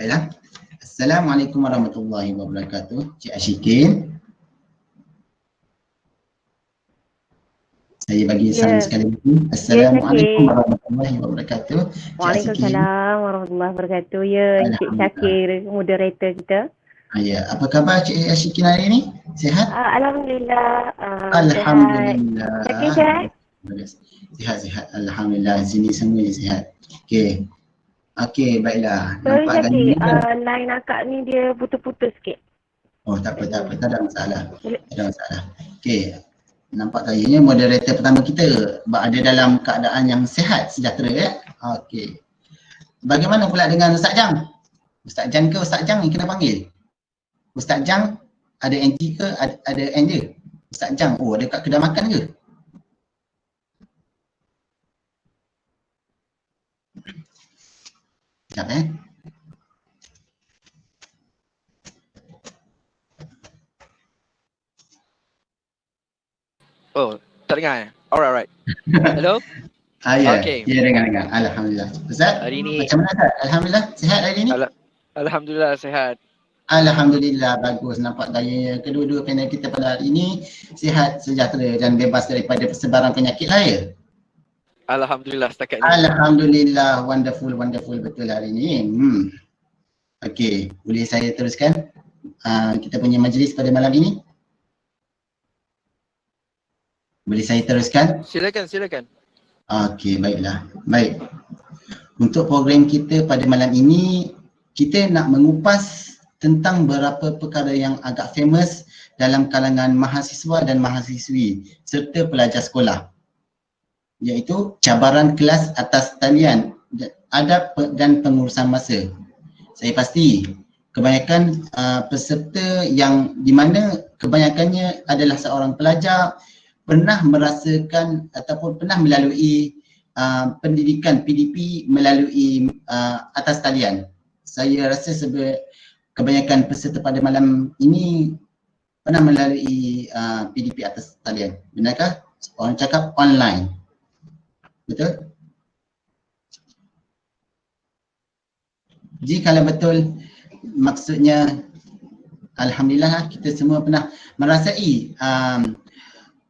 Baiklah. Assalamualaikum warahmatullahi wabarakatuh. Cik Ashikin. Saya bagi salam sekali lagi. Assalamualaikum warahmatullahi wabarakatuh. Cik Ashikin. Waalaikumsalam warahmatullahi wabarakatuh. Ya, Encik Syakir, moderator kita. Ya, apa khabar Cik Ashikin hari ini? Sihat? Alhamdulillah. Alhamdulillah. Syakir sihat? Sihat. Alhamdulillah. Sini semua sihat. Okey, baiklah. Sorry Nampak Syakir, gayanya. line akak ni dia putus-putus sikit. Oh, tak apa. Tak ada masalah. Okey. Nampak gayanya moderator pertama kita ada dalam keadaan yang sihat, sejahtera ya. Okey. Bagaimana pula dengan Ustaz Jang? Ustaz Jang ke Ustaz Jang ni kena panggil? Ustaz Jang ada NG ke ada N je? Ustaz Jang, ada kat kedai makan ke? Sekejap Oh, tak dengar. Alright. Hello? Ya. Okay. Ya, dengar. Alhamdulillah. Ustaz, Hari ni macam mana Ustaz? Alhamdulillah, sihat hari ni? Alhamdulillah sihat. Alhamdulillah, bagus. Nampak gaya kedua-dua panel kita pada hari ini sihat, sejahtera dan bebas daripada persebaran penyakit lah ya? Alhamdulillah setakat ni. Alhamdulillah, wonderful betul hari ini. Okey, boleh saya teruskan kita punya majlis pada malam ini? Boleh saya teruskan? Silakan. Okey, baiklah. Baik. Untuk program kita pada malam ini, kita nak mengupas tentang beberapa perkara yang agak famous dalam kalangan mahasiswa dan mahasiswi serta pelajar sekolah, iaitu cabaran kelas atas talian, adab dan pengurusan masa. Saya pasti kebanyakan peserta yang di mana kebanyakannya adalah seorang pelajar pernah merasakan ataupun pernah melalui pendidikan PDP melalui atas talian. Saya rasa kebanyakan peserta pada malam ini pernah melalui PDP atas talian. Benarkah? Orang cakap online. Betul? Jikalau betul, maksudnya alhamdulillah kita semua pernah merasai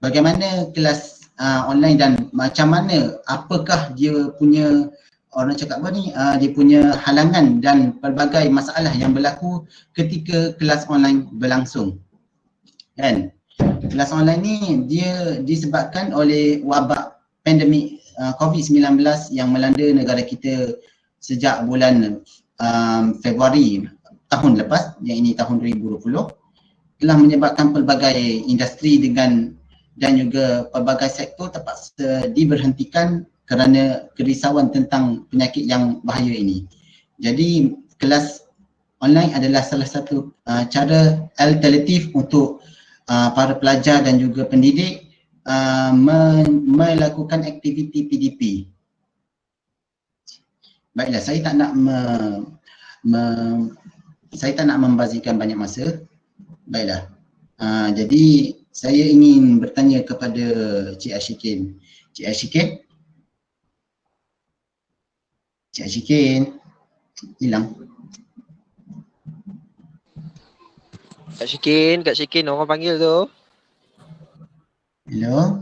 bagaimana kelas online dan macam mana, apakah dia punya orang cakap apa ni, dia punya halangan dan pelbagai masalah yang berlaku ketika kelas online berlangsung. Kan? Kelas online ni dia disebabkan oleh wabak pandemik COVID-19 yang melanda negara kita sejak bulan Februari tahun lepas, yang ini tahun 2020, telah menyebabkan pelbagai industri dan juga pelbagai sektor terpaksa diberhentikan kerana kerisauan tentang penyakit yang bahaya ini. Jadi kelas online adalah salah satu cara alternatif untuk para pelajar dan juga pendidik melakukan aktiviti PDP. Baiklah, saya tak nak membazirkan banyak masa. Baiklah. Jadi saya ingin bertanya kepada Cik Ashikin. Cik Ashikin hilang. Kak Syikin, orang panggil tu. Hello.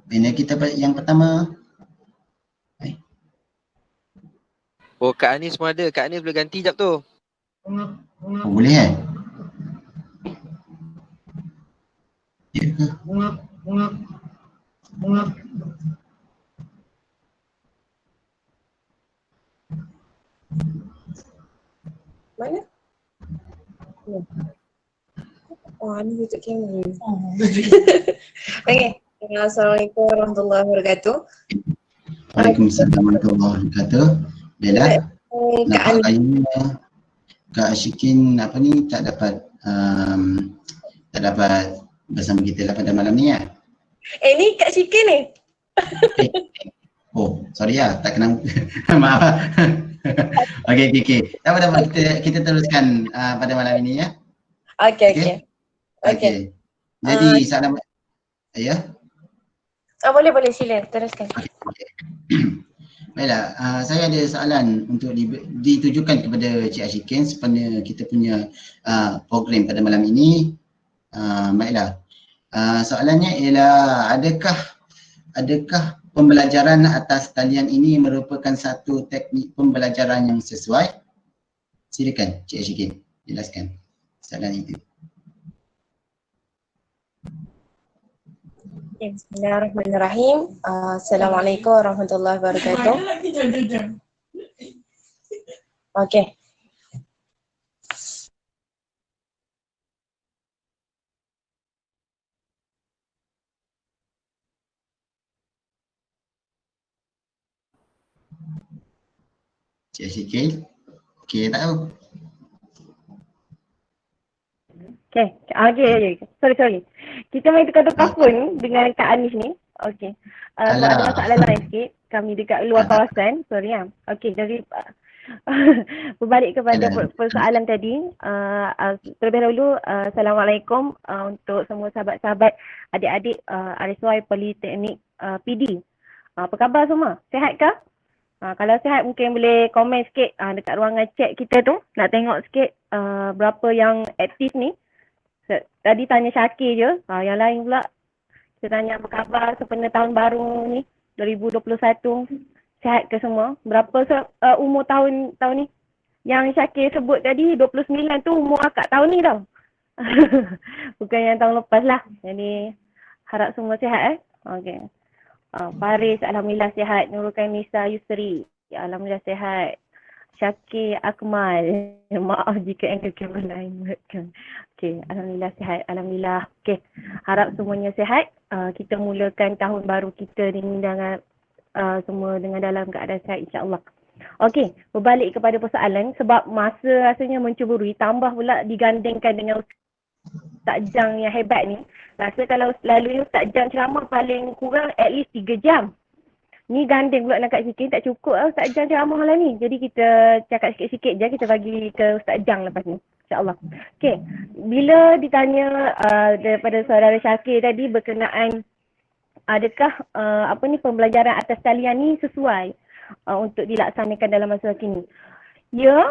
Panel kita yang pertama. Oh, Kak Anis pun ada. Kak Anis boleh ganti jap tu. Oh, boleh Ya ke? Mana? Ni tutup kamera. Okay. Assalamualaikum warahmatullahi wabarakatuh. Waalaikumsalam warahmatullahi wabarakatuh. Baiklah. Nampak kayaknya Kak Ashikin tak dapat bersama kita lah pada malam ni ya. Ni Kak Syikin ni. Oh, sorry tak kenal. Maaf. Okey. Tak apa, kita teruskan pada malam ini ya. Okey. Jadi salam ya. Boleh sila teruskan. Baiklah, saya ada soalan untuk ditujukan kepada Cik Ashikin sebenarnya kita punya program pada malam ini. Baiklah, soalannya ialah adakah pembelajaran atas talian ini merupakan satu teknik pembelajaran yang sesuai? Silakan Cik Ashikin jelaskan soalan itu. Okay, Bismillahirrahmanirrahim. Assalamualaikum warahmatullahi wabarakatuh. Okay. Cik Ashikin, okey tak tahu? Okay. Sorry. Kita main tukar-tukar phone dengan Kak Anis ni. Okay. Sebab ada masalah lain sikit. Kami dekat luar kawasan. Sorry ya. Okay, jadi berbalik kepada persoalan tadi. Terlebih dahulu, Assalamualaikum untuk semua sahabat-sahabat adik-adik RSY Politeknik PD. Apa khabar semua? Sihat ke? Kalau sihat mungkin boleh komen sikit dekat ruangan chat kita tu. Nak tengok sikit berapa yang aktif ni. Tadi tanya Syakir je, yang lain pula kita tanya apa khabar sempena tahun baru ni 2021. Sihat ke semua? Berapa umur tahun ni? Yang Syakir sebut tadi 29 tu umur akak tahun ni tau. Bukan yang tahun lepas lah. Jadi harap semua sihat Okay. Faris Alhamdulillah sihat. Nurul Kainisa Yusri Alhamdulillah sihat. Syakir Akmal, maaf jika angle kamera lain buatkan. Okay, Alhamdulillah sihat. Alhamdulillah. Okay, harap semuanya sihat. Kita mulakan tahun baru kita ni dengan semua dengan dalam keadaan sihat insyaAllah. Okay, berbalik kepada persoalan sebab masa rasanya mencuburi, tambah pula digandingkan dengan Ustaz Jang yang hebat ni. Rasa kalau selalunya Ustaz Jang ceramah paling kurang at least 3 jam. Ni gandeng pula nak Kak Syikin, tak cukup lah Ustaz Jang ceramah lah ni. Jadi kita cakap sikit-sikit je, kita bagi ke Ustaz Jang lepas ni. InsyaAllah. Okay, bila ditanya daripada saudara Syakir tadi berkenaan adakah pembelajaran atas talian ni sesuai untuk dilaksanakan dalam masa kini. Ya,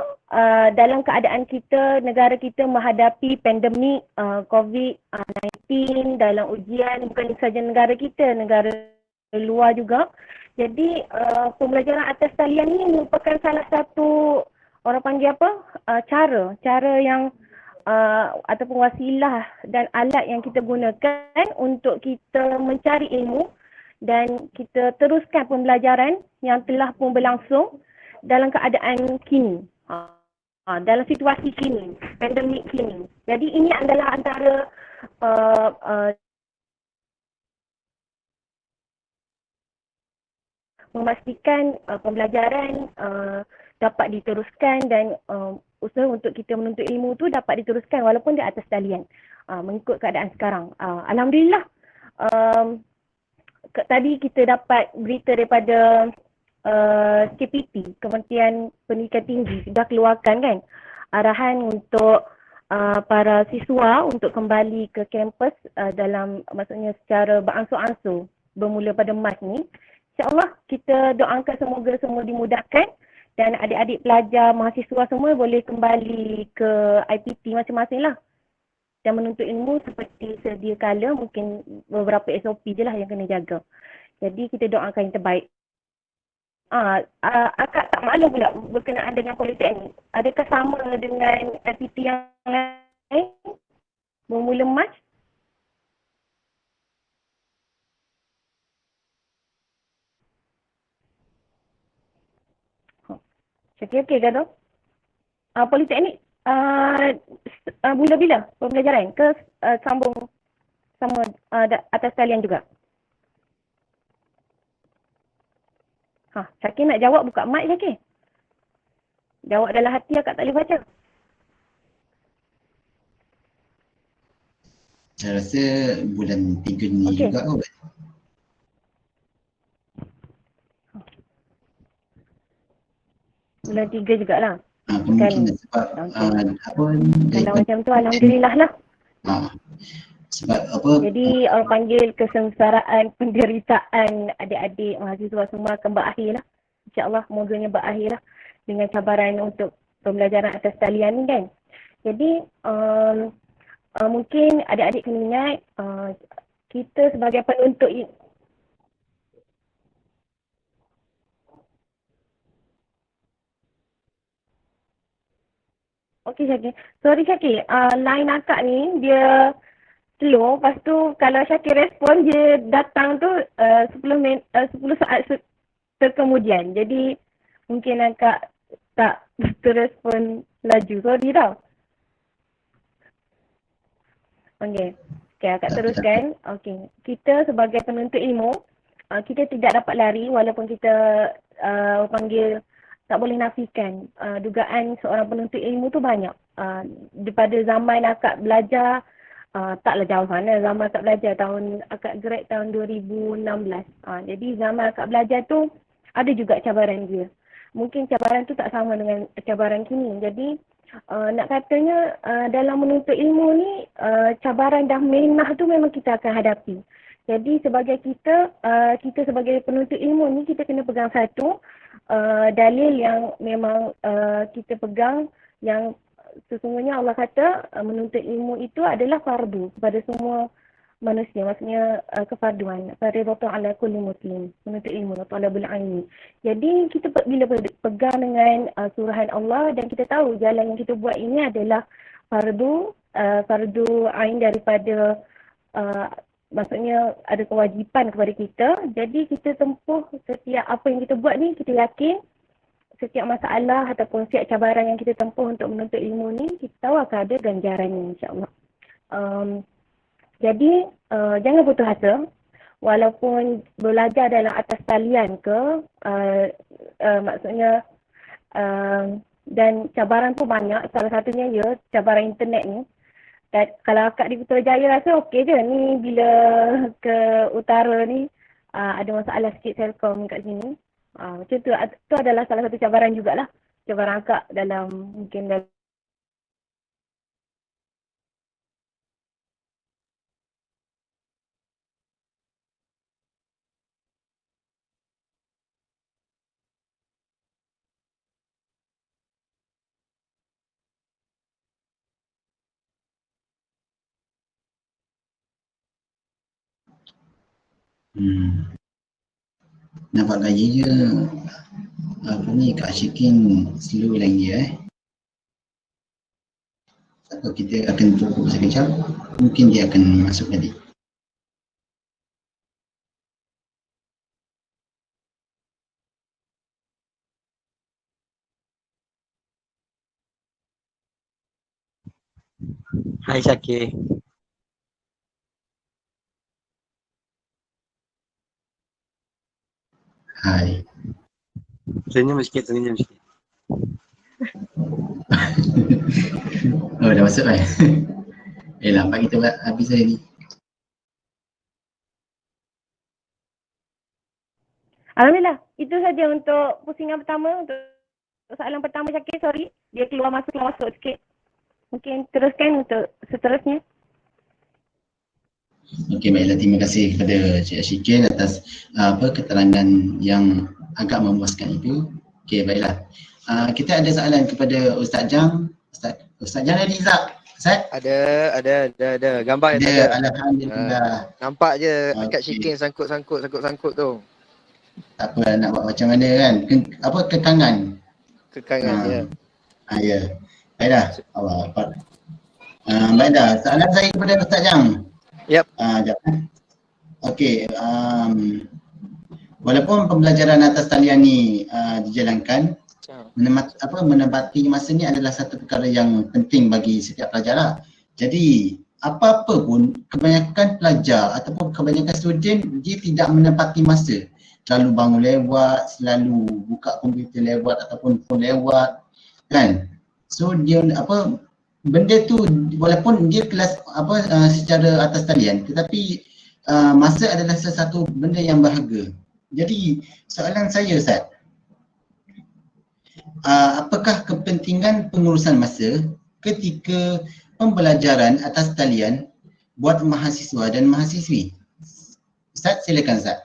dalam keadaan kita, negara kita menghadapi pandemik COVID-19 dalam ujian bukan sahaja negara kita, negara luar juga. Jadi pembelajaran atas talian ni merupakan salah satu orang panggil cara yang ataupun wasilah dan alat yang kita gunakan untuk kita mencari ilmu dan kita teruskan pembelajaran yang telah pun berlangsung dalam keadaan kini. Dalam situasi kini, pandemik kini. Jadi ini adalah antara memastikan pembelajaran dapat diteruskan dan usaha untuk kita menuntut ilmu tu dapat diteruskan walaupun di atas talian mengikut keadaan sekarang. Alhamdulillah tadi kita dapat berita daripada KPT, Kementerian Pendidikan Tinggi sudah keluarkan kan arahan untuk para siswa untuk kembali ke kampus dalam maksudnya secara beransur-ansur bermula pada Mac ni. InsyaAllah kita doakan semoga semua dimudahkan dan adik-adik pelajar, mahasiswa semua boleh kembali ke IPT masing-masing lah dan menuntut ilmu seperti sedia kala, mungkin beberapa SOP je lah yang kena jaga. Jadi kita doakan yang terbaik. Akak tak maklum pula berkenaan dengan politeknik. Adakah sama dengan IPT yang lain bermula Mac? Okey kan tu? Politeknik mula bila pembelajaran ke sambung sama atas talian juga? Syakir nak jawab buka mic Syakir. Jawab dalam hati akak tak boleh baca. Saya rasa bulan 3 ni juga kot. Bulan 3 jugalah. Kemungkinan sebab kalau macam tu Alhamdulillah lah. Sebab apa? Jadi orang panggil kesengsaraan, penderitaan adik-adik mahasiswa semua akan berakhir lah insyaAllah moganya berakhir lah dengan cabaran untuk pembelajaran atas talian ni kan. Jadi mungkin adik-adik kena ingat kita sebagai penuntut Okey Syakir. Sorry Syakir, line akak ni dia slow. Lepas tu kalau Syakir respon dia datang tu 10 saat terkemudian. Jadi mungkin akak tak terrespon laju. Sorry tau. Okey. Okey, akak teruskan. Okey. Kita sebagai penuntut ilmu, kita tidak dapat lari walaupun kita panggil tak boleh nafikan dugaan seorang penuntut ilmu tu banyak. Daripada zaman akak belajar, taklah jauh sana, zaman akak belajar akak grad tahun 2016. Jadi zaman akak belajar tu ada juga cabaran dia. Mungkin cabaran tu tak sama dengan cabaran kini. Jadi nak katanya dalam menuntut ilmu ni cabaran dah minah tu memang kita akan hadapi. Jadi sebagai kita sebagai penuntut ilmu ni kita kena pegang satu dalil yang memang kita pegang yang sesungguhnya Allah kata menuntut ilmu itu adalah fardu kepada semua manusia, maksudnya kefarduan. Fardhu ala kulli muslim, menuntut ilmu talabul ilmi. Jadi kita bila pegang dengan surahan Allah dan kita tahu jalan yang kita buat ini adalah fardu ain daripada maksudnya ada kewajipan kepada kita. Jadi kita tempuh setiap apa yang kita buat ni, kita yakin setiap masalah ataupun setiap cabaran yang kita tempuh untuk menuntut ilmu ni, kita tahu akan ada ganjarannya insyaAllah. Jadi jangan putus asa. Walaupun belajar dalam atas talian ke, maksudnya dan cabaran pun banyak. Salah satunya cabaran internet ni. Dan kalau akak di Putrajaya rasa okey je ni, bila ke utara ni ada masalah sikit Telkom kat sini. Macam tu adalah salah satu cabaran jugalah. Cabaran akak dalam mungkin dalam Nampak gaya je apa ni Kak Syikin slow lagi Atau kita akan tunggu sekejap, mungkin dia akan masuk tadi. Hai Syakir. Hai. Senyum sikit. Oh dah masuk kan? Lambat kita buat habis hari ni. Alhamdulillah. Itu saja untuk pusingan pertama. Untuk soalan pertama Syakir, sorry. Dia keluar masuk sikit. Mungkin teruskan untuk seterusnya. Okey, baiklah, terima kasih kepada Cik Syikin atas keterangan yang agak memuaskan itu. Okey, baiklah. Kita ada soalan kepada Ustaz Jang. Ustaz Jang ada Izzak? Ustaz? Ada. Gambar ada. ada. Alhamdulillah. Nampak je Kak Okey. Syikin sangkut tu. Tak apa, nak buat macam mana kan? Kekangan. Kekangan dia. Ya. Baiklah. Allah Akbar. Baiklah, soalan saya kepada Ustaz Jang. Yap. Sekejap. Okey, walaupun pembelajaran atas talian ni dijalankan, menempati masa ni adalah satu perkara yang penting bagi setiap pelajar lah. Jadi apa-apa pun kebanyakan pelajar ataupun kebanyakan student dia tidak menempati masa. Selalu bangun lewat, selalu buka komputer lewat ataupun phone lewat kan. So dia benda tu walaupun dia kelas secara atas talian, tetapi masa adalah sesuatu benda yang berharga. Jadi soalan saya Ustaz, apakah kepentingan pengurusan masa ketika pembelajaran atas talian buat mahasiswa dan mahasiswi? Ustaz, silakan Ustaz.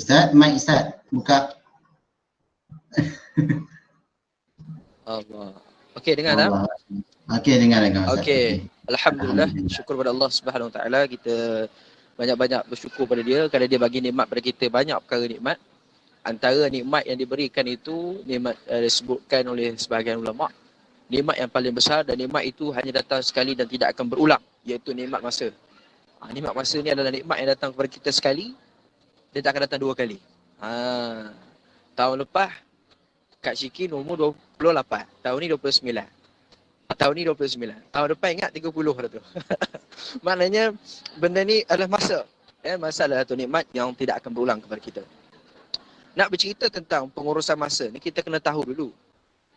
Ustaz, mic Ustaz, buka. Allah. Okey, dengar tak? Allah. Okey, dengar Ustaz. Okey. Alhamdulillah, syukur pada Allah Subhanahu Wa Taala, kita banyak-banyak bersyukur pada dia kerana dia bagi nikmat pada kita, banyak perkara nikmat. Antara nikmat yang diberikan itu, nikmat disebutkan oleh sebahagian ulama, nikmat yang paling besar dan nikmat itu hanya datang sekali dan tidak akan berulang, iaitu nikmat masa. Nikmat masa ni adalah nikmat yang datang kepada kita sekali, dia tak akan datang 2 kali. Tahun lepas Kak Syiki umur 28, tahun ni 29. Tahun ni 29. Tahun depan ingat 30 dah tu. Maknanya benda ni adalah masa. Masa adalah satu nikmat yang tidak akan berulang kepada kita. Nak bercerita tentang pengurusan masa ni, kita kena tahu dulu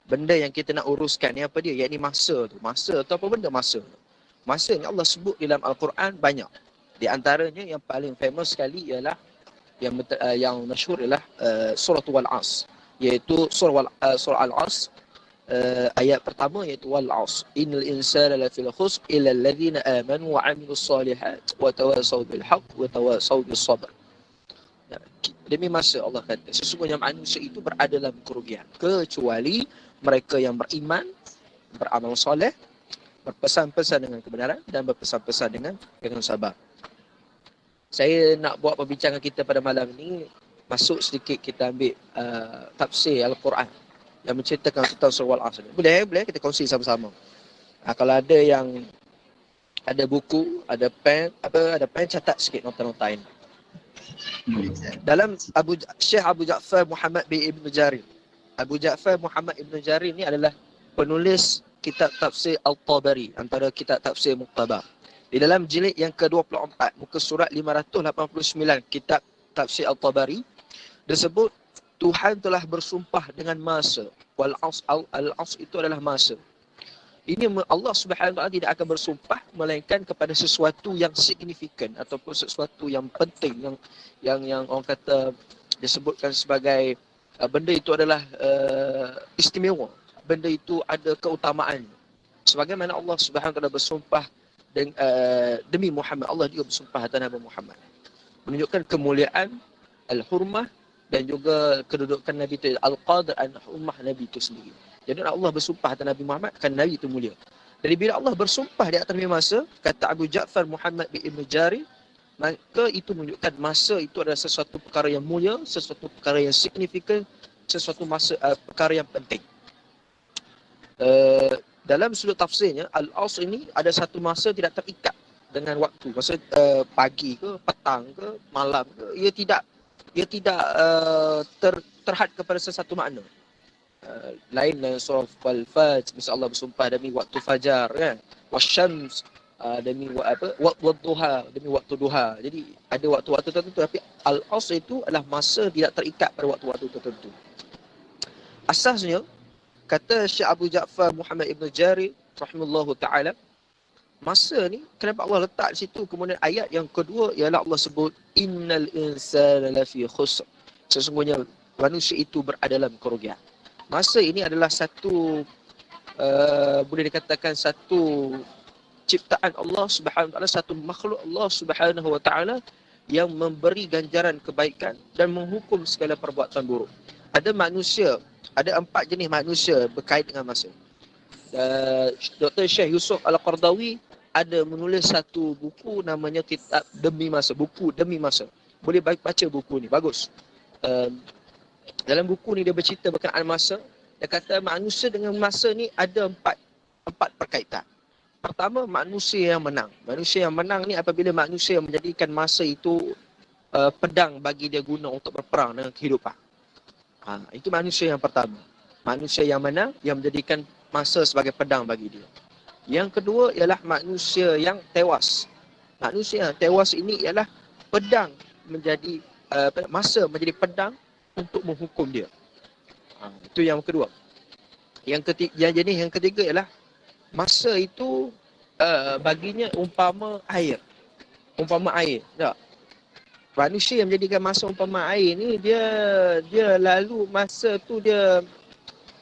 benda yang kita nak uruskan ni apa dia, iaitu masa tu. Masa tu apa benda masa? Masa ni Allah sebut dalam Al-Quran banyak. Di antaranya yang paling famous sekali ialah yang masyhur ialah surah Al-As, iaitu surah Al-As, ayat pertama iaitu wal-'asr innal insana lafil khusr illa alladhina amanu wa 'amilus solihat wa tawasaw bil haqq wa tawasaw bis sabr. Demi masa Allah kata sesungguhnya manusia itu berada dalam kerugian kecuali mereka yang beriman, beramal soleh, berpesan-pesan dengan kebenaran dan berpesan-pesan dengan sabar. Saya nak buat perbincangan kita pada malam ini, masuk sedikit kita ambil tafsir Al-Quran yang menceritakan tentang surah Al-Asr. Boleh kita kongsi sama-sama. Kalau ada yang ada buku, ada pen, catat sikit nota-nota ini. Dalam Syekh Abu Ja'far Muhammad bin Ibn Jarir. Abu Ja'far Muhammad Ibn Jarir ni adalah penulis kitab tafsir Al-Tabari, antara kitab tafsir Muqtabar. Di dalam jilid yang ke-24, muka surat 589, kitab tafsir Al-Tabari, disebut Tuhan telah bersumpah dengan masa. Al-'asr itu adalah masa. Ini Allah Subhanahu Wa Taala tidak akan bersumpah melainkan kepada sesuatu yang signifikan ataupun sesuatu yang penting, yang orang kata disebutkan sebagai benda itu adalah istimewa. Benda itu ada keutamaan. Sebagaimana Allah Subhanahu Wa Taala bersumpah demi Muhammad, Allah juga bersumpah atas Nabi Muhammad. Menunjukkan kemuliaan, al-hurmah dan juga kedudukan Nabi itu, al-qadr, al-hurmah Nabi itu sendiri. Jadi Allah bersumpah atas Nabi Muhammad kerana Nabi itu mulia. Jadi bila Allah bersumpah di atas masa, kata Abu Ja'far Muhammad bin Ibn Jarir, maka itu menunjukkan masa itu adalah sesuatu perkara yang mulia, sesuatu perkara yang signifikan, sesuatu perkara yang penting. Dalam sudut tafsirnya, Al-'asr ini ada satu masa tidak terikat dengan waktu. Masa pagi ke, petang ke, malam ke, ia tidak terhad kepada sesuatu makna. Lain dalam surah Al-Fajr, misal Allah bersumpah demi waktu fajar, kan? Wasyams, demi wadduha, demi waktu duha. Jadi ada waktu-waktu tertentu, tapi Al-'asr itu adalah masa tidak terikat pada waktu-waktu tertentu. Asasnya, kata Syekh Abu Ja'far Muhammad Ibn Jarir rahimahullahu ta'ala, masa ni kenapa Allah letak di situ? Kemudian ayat yang kedua ialah Allah sebut innal insana lafi khusr, sesungguhnya manusia itu berada dalam kerugian. Masa ini adalah satu boleh dikatakan satu ciptaan Allah Subhanahu Wa Taala, satu makhluk Allah Subhanahu Wa Taala yang memberi ganjaran kebaikan dan menghukum segala perbuatan buruk. Ada manusia, ada 4 jenis manusia berkait dengan masa. Dr. Syekh Yusuf Al-Qardawi ada menulis satu buku namanya Kitab Demi Masa, buku Demi Masa. Boleh baca buku ni, bagus. Dalam buku ni dia bercerita berkenaan masa. Dia kata manusia dengan masa ni ada empat perkaitan. Pertama, manusia yang menang. Manusia yang menang ni apabila manusia menjadikan masa itu pedang bagi dia guna untuk berperang dengan kehidupan. Itu manusia yang pertama. Manusia yang menang, yang menjadikan masa sebagai pedang bagi dia. Yang kedua ialah manusia yang tewas. Manusia yang tewas ini ialah pedang menjadi masa menjadi pedang untuk menghukum dia. Itu yang kedua. Yang ketiga ialah masa itu baginya umpama air. Umpama air. Tak? Manusia yang menjadikan masa umpama air ni, dia lalu masa tu dia,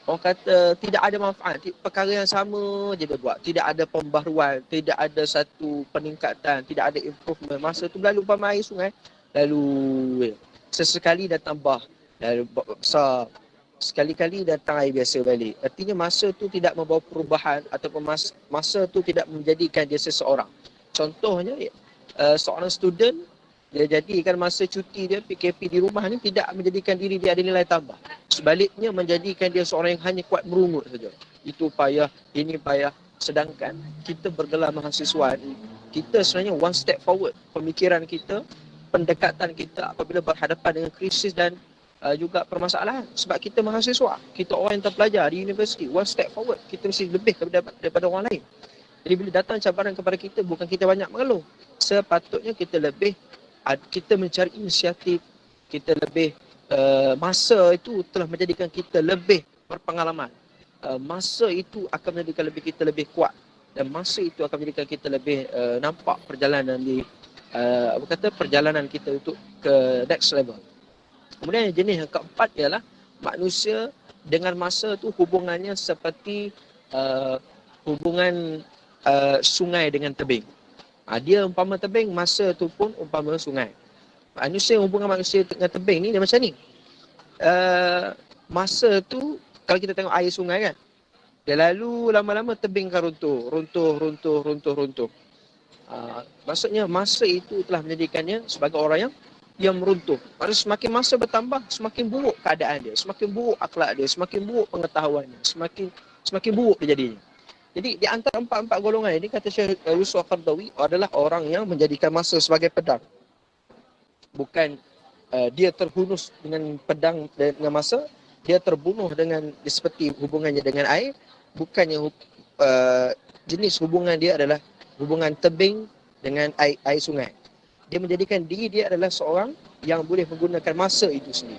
orang kata, tidak ada manfaat. Perkara yang sama je dia buat. Tidak ada pembaharuan, tidak ada satu peningkatan, tidak ada improvement. Masa tu lalu umpama air sungai, lalu sesekali datang bah dari besar, sekali-kali datang air biasa balik. Artinya masa tu tidak membawa perubahan ataupun masa tu tidak menjadikan dia seseorang. Contohnya seorang student, dia jadikan masa cuti dia PKP di rumah ni tidak menjadikan diri dia ada nilai tambah. Sebaliknya menjadikan dia seorang yang hanya kuat merungut saja. Itu payah, ini payah. Sedangkan kita bergelar mahasiswa ni, kita sebenarnya one step forward. Pemikiran kita, pendekatan kita apabila berhadapan dengan krisis dan juga permasalahan. Sebab kita mahasiswa, kita orang yang terpelajar di universiti, one step forward. Kita mesti lebih daripada orang lain. Jadi bila datang cabaran kepada kita, bukan kita banyak mengeluh. Sepatutnya kita mencari inisiatif, kita lebih masa itu telah menjadikan kita lebih berpengalaman. Masa itu akan menjadikan kita lebih kuat, dan masa itu akan menjadikan kita lebih nampak perjalanan perjalanan kita untuk ke next level. Kemudian jenis yang keempat ialah manusia dengan masa tu hubungannya seperti hubungan sungai dengan tebing. Dia umpama tebing, masa tu pun umpama sungai. Hubungan manusia dengan tebing ni dia macam ni. Masa tu kalau kita tengok air sungai kan, dia lalu lama-lama tebing kan runtuh. Maksudnya masa itu telah menjadikannya sebagai orang yang meruntuh. Maksudnya semakin masa bertambah, semakin buruk keadaan dia, semakin buruk akhlak dia, semakin buruk pengetahuannya, semakin buruk dia jadinya. Jadi di antara empat golongan ini, kata Syekh Yusuf Qaradawi, adalah orang yang menjadikan masa sebagai pedang. Bukan dia terhunus dengan pedang dengan masa, dia terbunuh dengan seperti hubungannya dengan air. Bukannya jenis hubungan dia adalah hubungan tebing dengan air sungai. Dia menjadikan diri dia adalah seorang yang boleh menggunakan masa itu sendiri.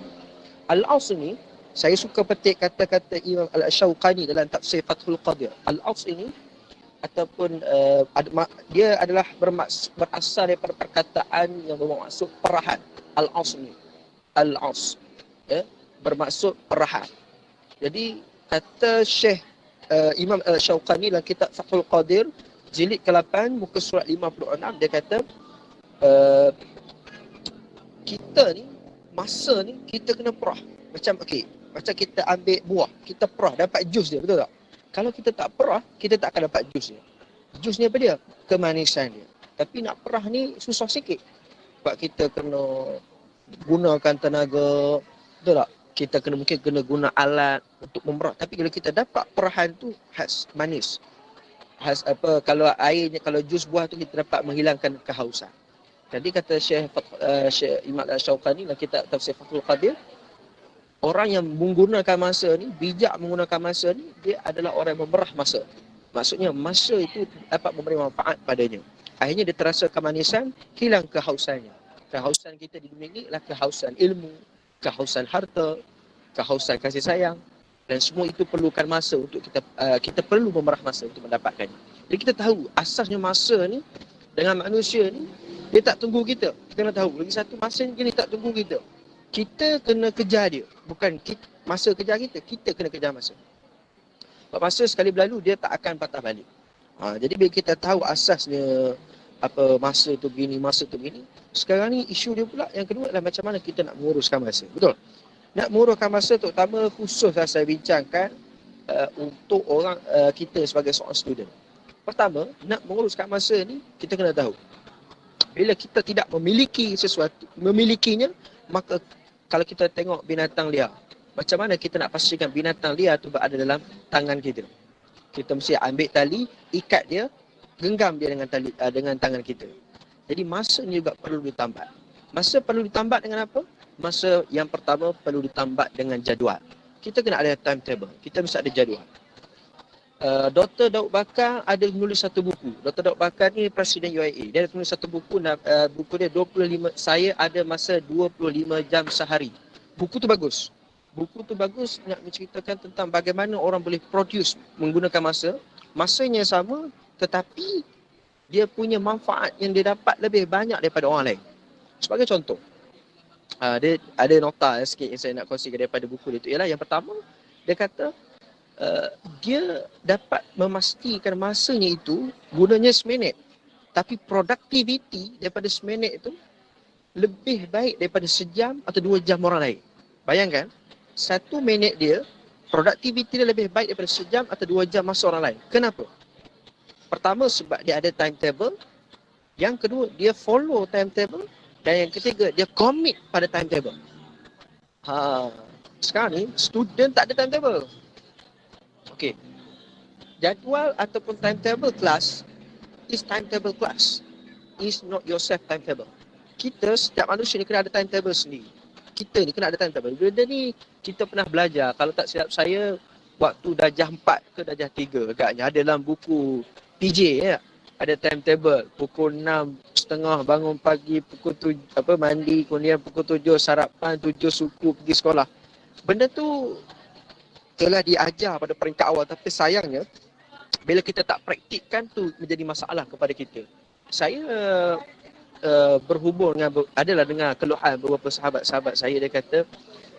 Al-Aws ni, saya suka petik kata-kata Imam Al-Shawqani dalam tafsir Fathul Qadir. Al-Aws ini ataupun dia adalah berasal daripada perkataan yang bermaksud perahan. Al-Aws ni, Al-Aws, bermaksud perahan. Jadi kata Syekh Imam Al-Shawqani dalam kitab Fathul Qadir jilid ke-8 muka surat 56, dia kata kita ni masa ni kita kena perah. Macam kita ambil buah, kita perah dapat jus dia, betul tak? Kalau kita tak perah, kita tak akan dapat jus dia. Jus ni apa dia? Kemanisan dia. Tapi nak perah ni susah sikit. Sebab kita kena gunakan tenaga, betul tak? Kita mungkin kena guna alat untuk memerah. Tapi kalau kita dapat perahan tu khas manis. Kalau airnya, kalau jus buah tu kita dapat menghilangkan kehausan. Jadi kata Syekh Imam Al-Shawqani dalam kitab tafsir Fathul Qadir, orang yang menggunakan masa ni, bijak menggunakan masa ni, dia adalah orang yang memerah masa. Maksudnya masa itu dapat memberi manfaat padanya. Akhirnya dia terasa kemanisan, hilang kehausannya. Kehausan kita di dunia ni adalah kehausan ilmu, kehausan harta, kehausan kasih sayang, dan semua itu perlukan masa untuk kita perlu memerah masa untuk mendapatkannya. Jadi kita tahu asasnya masa ni dengan manusia ni, dia tak tunggu kita. Kita kena tahu lagi satu, masa ni dia tak tunggu kita. Kita kena kejar dia, bukan masa kejar kita. Kita kena kejar masa. Sebab masa sekali berlalu, dia tak akan patah balik. Jadi bila kita tahu asasnya masa tu begini, masa tu begini, sekarang ni isu dia pula yang kedua adalah macam mana kita nak menguruskan masa. Betul? Nak menguruskan masa terutama khusus saya bincangkan untuk orang kita sebagai seorang student. Pertama, nak menguruskan masa ni, kita kena tahu. Bila kita tidak memiliki sesuatu, memilikinya, maka kalau kita tengok binatang liar, macam mana kita nak pastikan binatang liar tu berada dalam tangan kita? Kita mesti ambil tali, ikat dia, genggam dia dengan tangan kita. Jadi masa ni juga perlu ditambat. Masa perlu ditambat dengan apa? Masa yang pertama perlu ditambat dengan jadual. Kita kena ada timetable. Kita mesti ada jadual. Dr. Daud Bakar ada menulis satu buku. Dr. Daud Bakar ni Presiden UIA. Dia ada menulis satu buku, buku dia 25, saya ada masa 25 jam sehari. Buku tu bagus. Buku tu bagus nak menceritakan tentang bagaimana orang boleh produce menggunakan masa. Masanya sama tetapi dia punya manfaat yang dia dapat lebih banyak daripada orang lain. Sebagai contoh, dia ada nota sikit yang saya nak kongsikan daripada buku dia tu. Ialah yang pertama, dia kata dia dapat memastikan masanya itu gunanya seminit, tapi productivity daripada seminit itu lebih baik daripada sejam atau 2 jam orang lain. Bayangkan, 1 minit dia, produktiviti dia lebih baik daripada sejam atau 2 jam masa orang lain. Kenapa? Pertama, sebab dia ada timetable. Yang kedua, dia follow timetable. Dan yang ketiga, dia commit pada timetable. Sekarang ni, student tak ada timetable. Okey. Jadual ataupun timetable kelas is timetable class. Is not yourself timetable. Kita, setiap manusia ni kena ada timetable sendiri. Kita ni kena ada timetable. Benda ni kita pernah belajar. Kalau tak silap saya, waktu darjah 4 ke darjah 3 agaknya. Ada dalam buku PJ ya. Ada timetable. Pukul 6.30 bangun pagi, pukul 7 mandi, kemudian pukul 7 sarapan, 7 suku pergi sekolah. Benda tu telah diajar pada peringkat awal, tapi sayangnya bila kita tak praktikkan tu menjadi masalah kepada kita. Saya berhubung dengan adalah dengar keluhan beberapa sahabat-sahabat saya, dia kata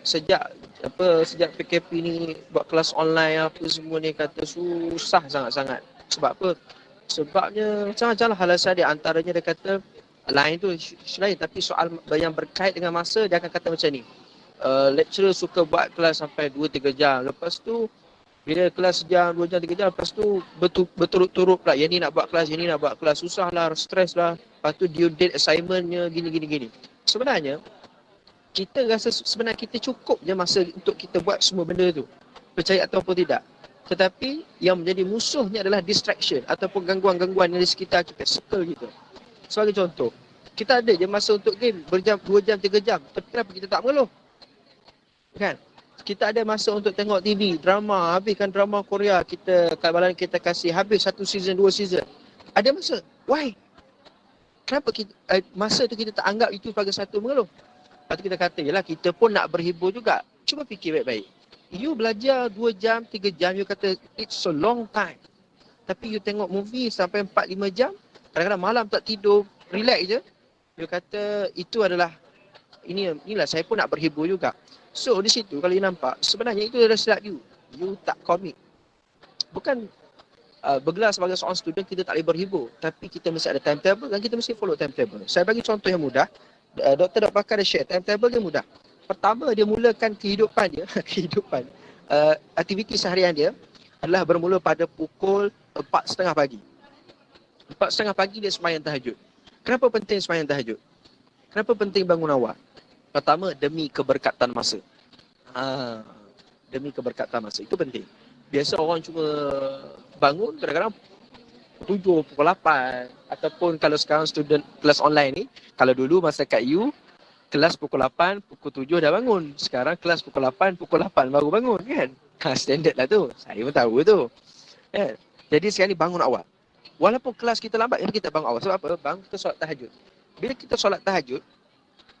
sejak PKP ni buat kelas online apa semua ni, kata susah sangat-sangat. Sebab apa? Sebabnya macam-macam lah alasan dia. Antaranya dia kata lain tu lain, tapi soal yang berkait dengan masa dia akan kata macam ni. Lecturer suka buat kelas sampai 2-3 jam. Lepas tu bila kelas sejam, 2 jam, 3 jam, lepas tu berturut-turut pula. Yang ni nak buat kelas, yang ni nak buat kelas. Susah lah, stres lah. Lepas tu due date assignmentnya gini. Sebenarnya kita rasa sebenarnya kita cukup je masa untuk kita buat semua benda tu. Percaya ataupun tidak. Tetapi yang menjadi musuhnya adalah distraction ataupun gangguan-gangguan yang di sekitar kita, circle kita. Sebagai contoh, kita ada je masa untuk game berjam, 2 jam, 3 jam. Tapi kenapa kita tak mengeluh? Kan? Kita ada masa untuk tengok TV, drama, habiskan drama Korea. Kabalan kita kasih habis 1 season, 2 season. Ada masa. Why? Kenapa masa tu kita tak anggap itu sebagai satu mengeluh? Lepas tu kita kata, yelah kita pun nak berhibur juga. Cuba fikir baik-baik. You belajar 2 jam, 3 jam, you kata it's so long time. Tapi you tengok movie sampai 4-5 jam, kadang-kadang malam tak tidur, relax je. You kata itu adalah, inilah saya pun nak berhibur juga. So di situ kalau you nampak, sebenarnya itu adalah silap you. You tak commit. Bukan bergelar sebagai seorang student kita tak boleh berhibur. Tapi kita mesti ada timetable dan kita mesti follow timetable. Saya bagi contoh yang mudah. Dr. Bakar ada share, timetable dia mudah. Pertama, dia mulakan kehidupan dia, aktiviti seharian dia adalah bermula pada pukul 4.30 pagi. 4.30 pagi dia sembahyang tahajud. Kenapa penting sembahyang tahajud? Kenapa penting bangun awal? Pertama, demi keberkatan masa. Demi keberkatan masa, itu penting. Biasa orang cuma bangun kadang-kadang 7, pukul 8. Ataupun kalau sekarang student kelas online ni, kalau dulu masa kat you, kelas pukul 8, pukul 7 dah bangun. Sekarang kelas pukul 8 baru bangun kan? Standard lah tu. Saya pun tahu tu. Kan? Jadi sekarang ni bangun awal. Walaupun kelas kita lambat, kita bangun awal. Sebab apa? Bangun kita solat tahajud. Bila kita solat tahajud,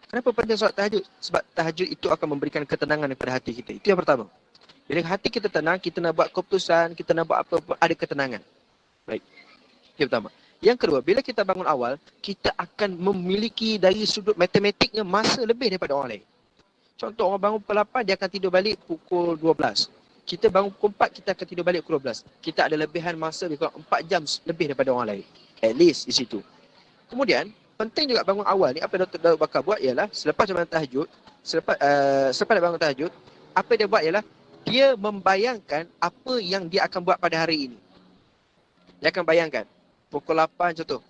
kenapa penting solat tahajud? Sebab tahajud itu akan memberikan ketenangan kepada hati kita. Itu yang pertama. Bila hati kita tenang, kita nak buat keputusan, kita nak buat apa-apa, ada ketenangan. Baik. Itu yang pertama. Yang kedua, bila kita bangun awal, kita akan memiliki dari sudut matematiknya masa lebih daripada orang lain. Contoh, orang bangun pukul 8, dia akan tidur balik pukul 12. Kita bangun pukul 4, kita akan tidur balik pukul 12. Kita ada lebihan masa lebih kurang 4 jam lebih daripada orang lain. At least di situ. Kemudian, penting juga bangun awal ni, apa yang Dr. Daud Bakar buat ialah, selepas bangun tahajud, selepas bangun tahajud, apa dia buat ialah, dia membayangkan apa yang dia akan buat pada hari ini. Dia akan bayangkan. Pukul 8 contoh.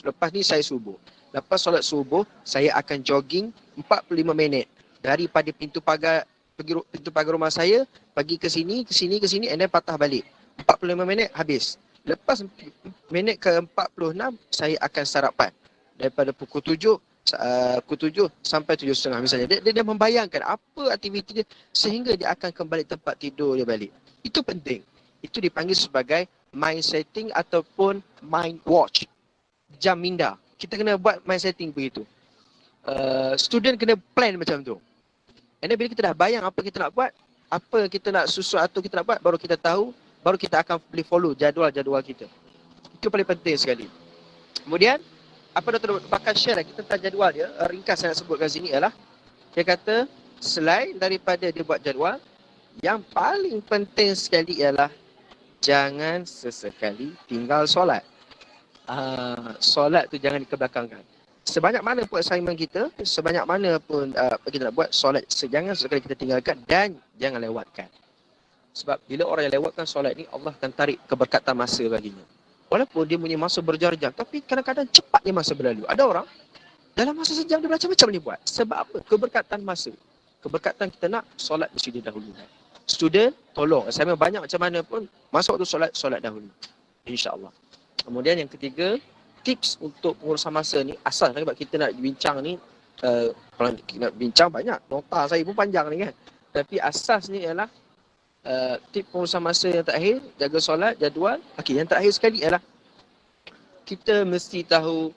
Lepas ni saya subuh. Lepas solat subuh, saya akan jogging 45 minit. Daripada pintu pagar rumah saya, pergi ke sini, and then patah balik. 45 minit habis. Lepas minit ke 46, saya akan sarapan. Daripada pukul 7 sampai 7.30 misalnya. Dia membayangkan apa aktiviti dia sehingga dia akan kembali tempat tidur dia balik. Itu penting. Itu dipanggil sebagai mind setting ataupun mind watch. Jam minda. Kita kena buat mind setting begitu. Student kena plan macam tu. And then bila kita dah bayang apa kita nak buat, apa kita nak sesuatu kita nak buat, baru kita tahu, baru kita akan boleh follow jadual-jadual kita. Itu paling penting sekali. Kemudian, apa Dr. Bakar share lagi tentang jadual dia, ringkas saya nak sebutkan sini ialah, dia kata, selain daripada dia buat jadual, yang paling penting sekali ialah jangan sesekali tinggal solat. Solat tu jangan dikebelakangkan. sebanyak mana pun assignment kita, sebanyak mana pun kita nak buat, solat jangan sekali kita tinggalkan dan jangan lewatkan. Sebab bila orang yang lewatkan solat ni, Allah akan tarik keberkatan masa baginya. Walaupun dia punya masa berjam-jam, tapi kadang-kadang cepat dia masa berlalu. Ada orang dalam masa sejam dia macam-macam dia buat. Sebab apa? Keberkatan masa. Keberkatan kita nak, solat mesti didahulukan. Student, tolong. Assignment banyak macam mana pun, masa waktu solat dahulu. InsyaAllah. Kemudian yang ketiga, tips untuk pengurusan masa ni, asal sebab kita nak bincang ni, kalau nak bincang banyak, nota saya pun panjang ni kan. Tapi asas ni ialah tips pengurusan masa yang terakhir, jaga solat, jadual. Okey, yang terakhir sekali ialah kita mesti tahu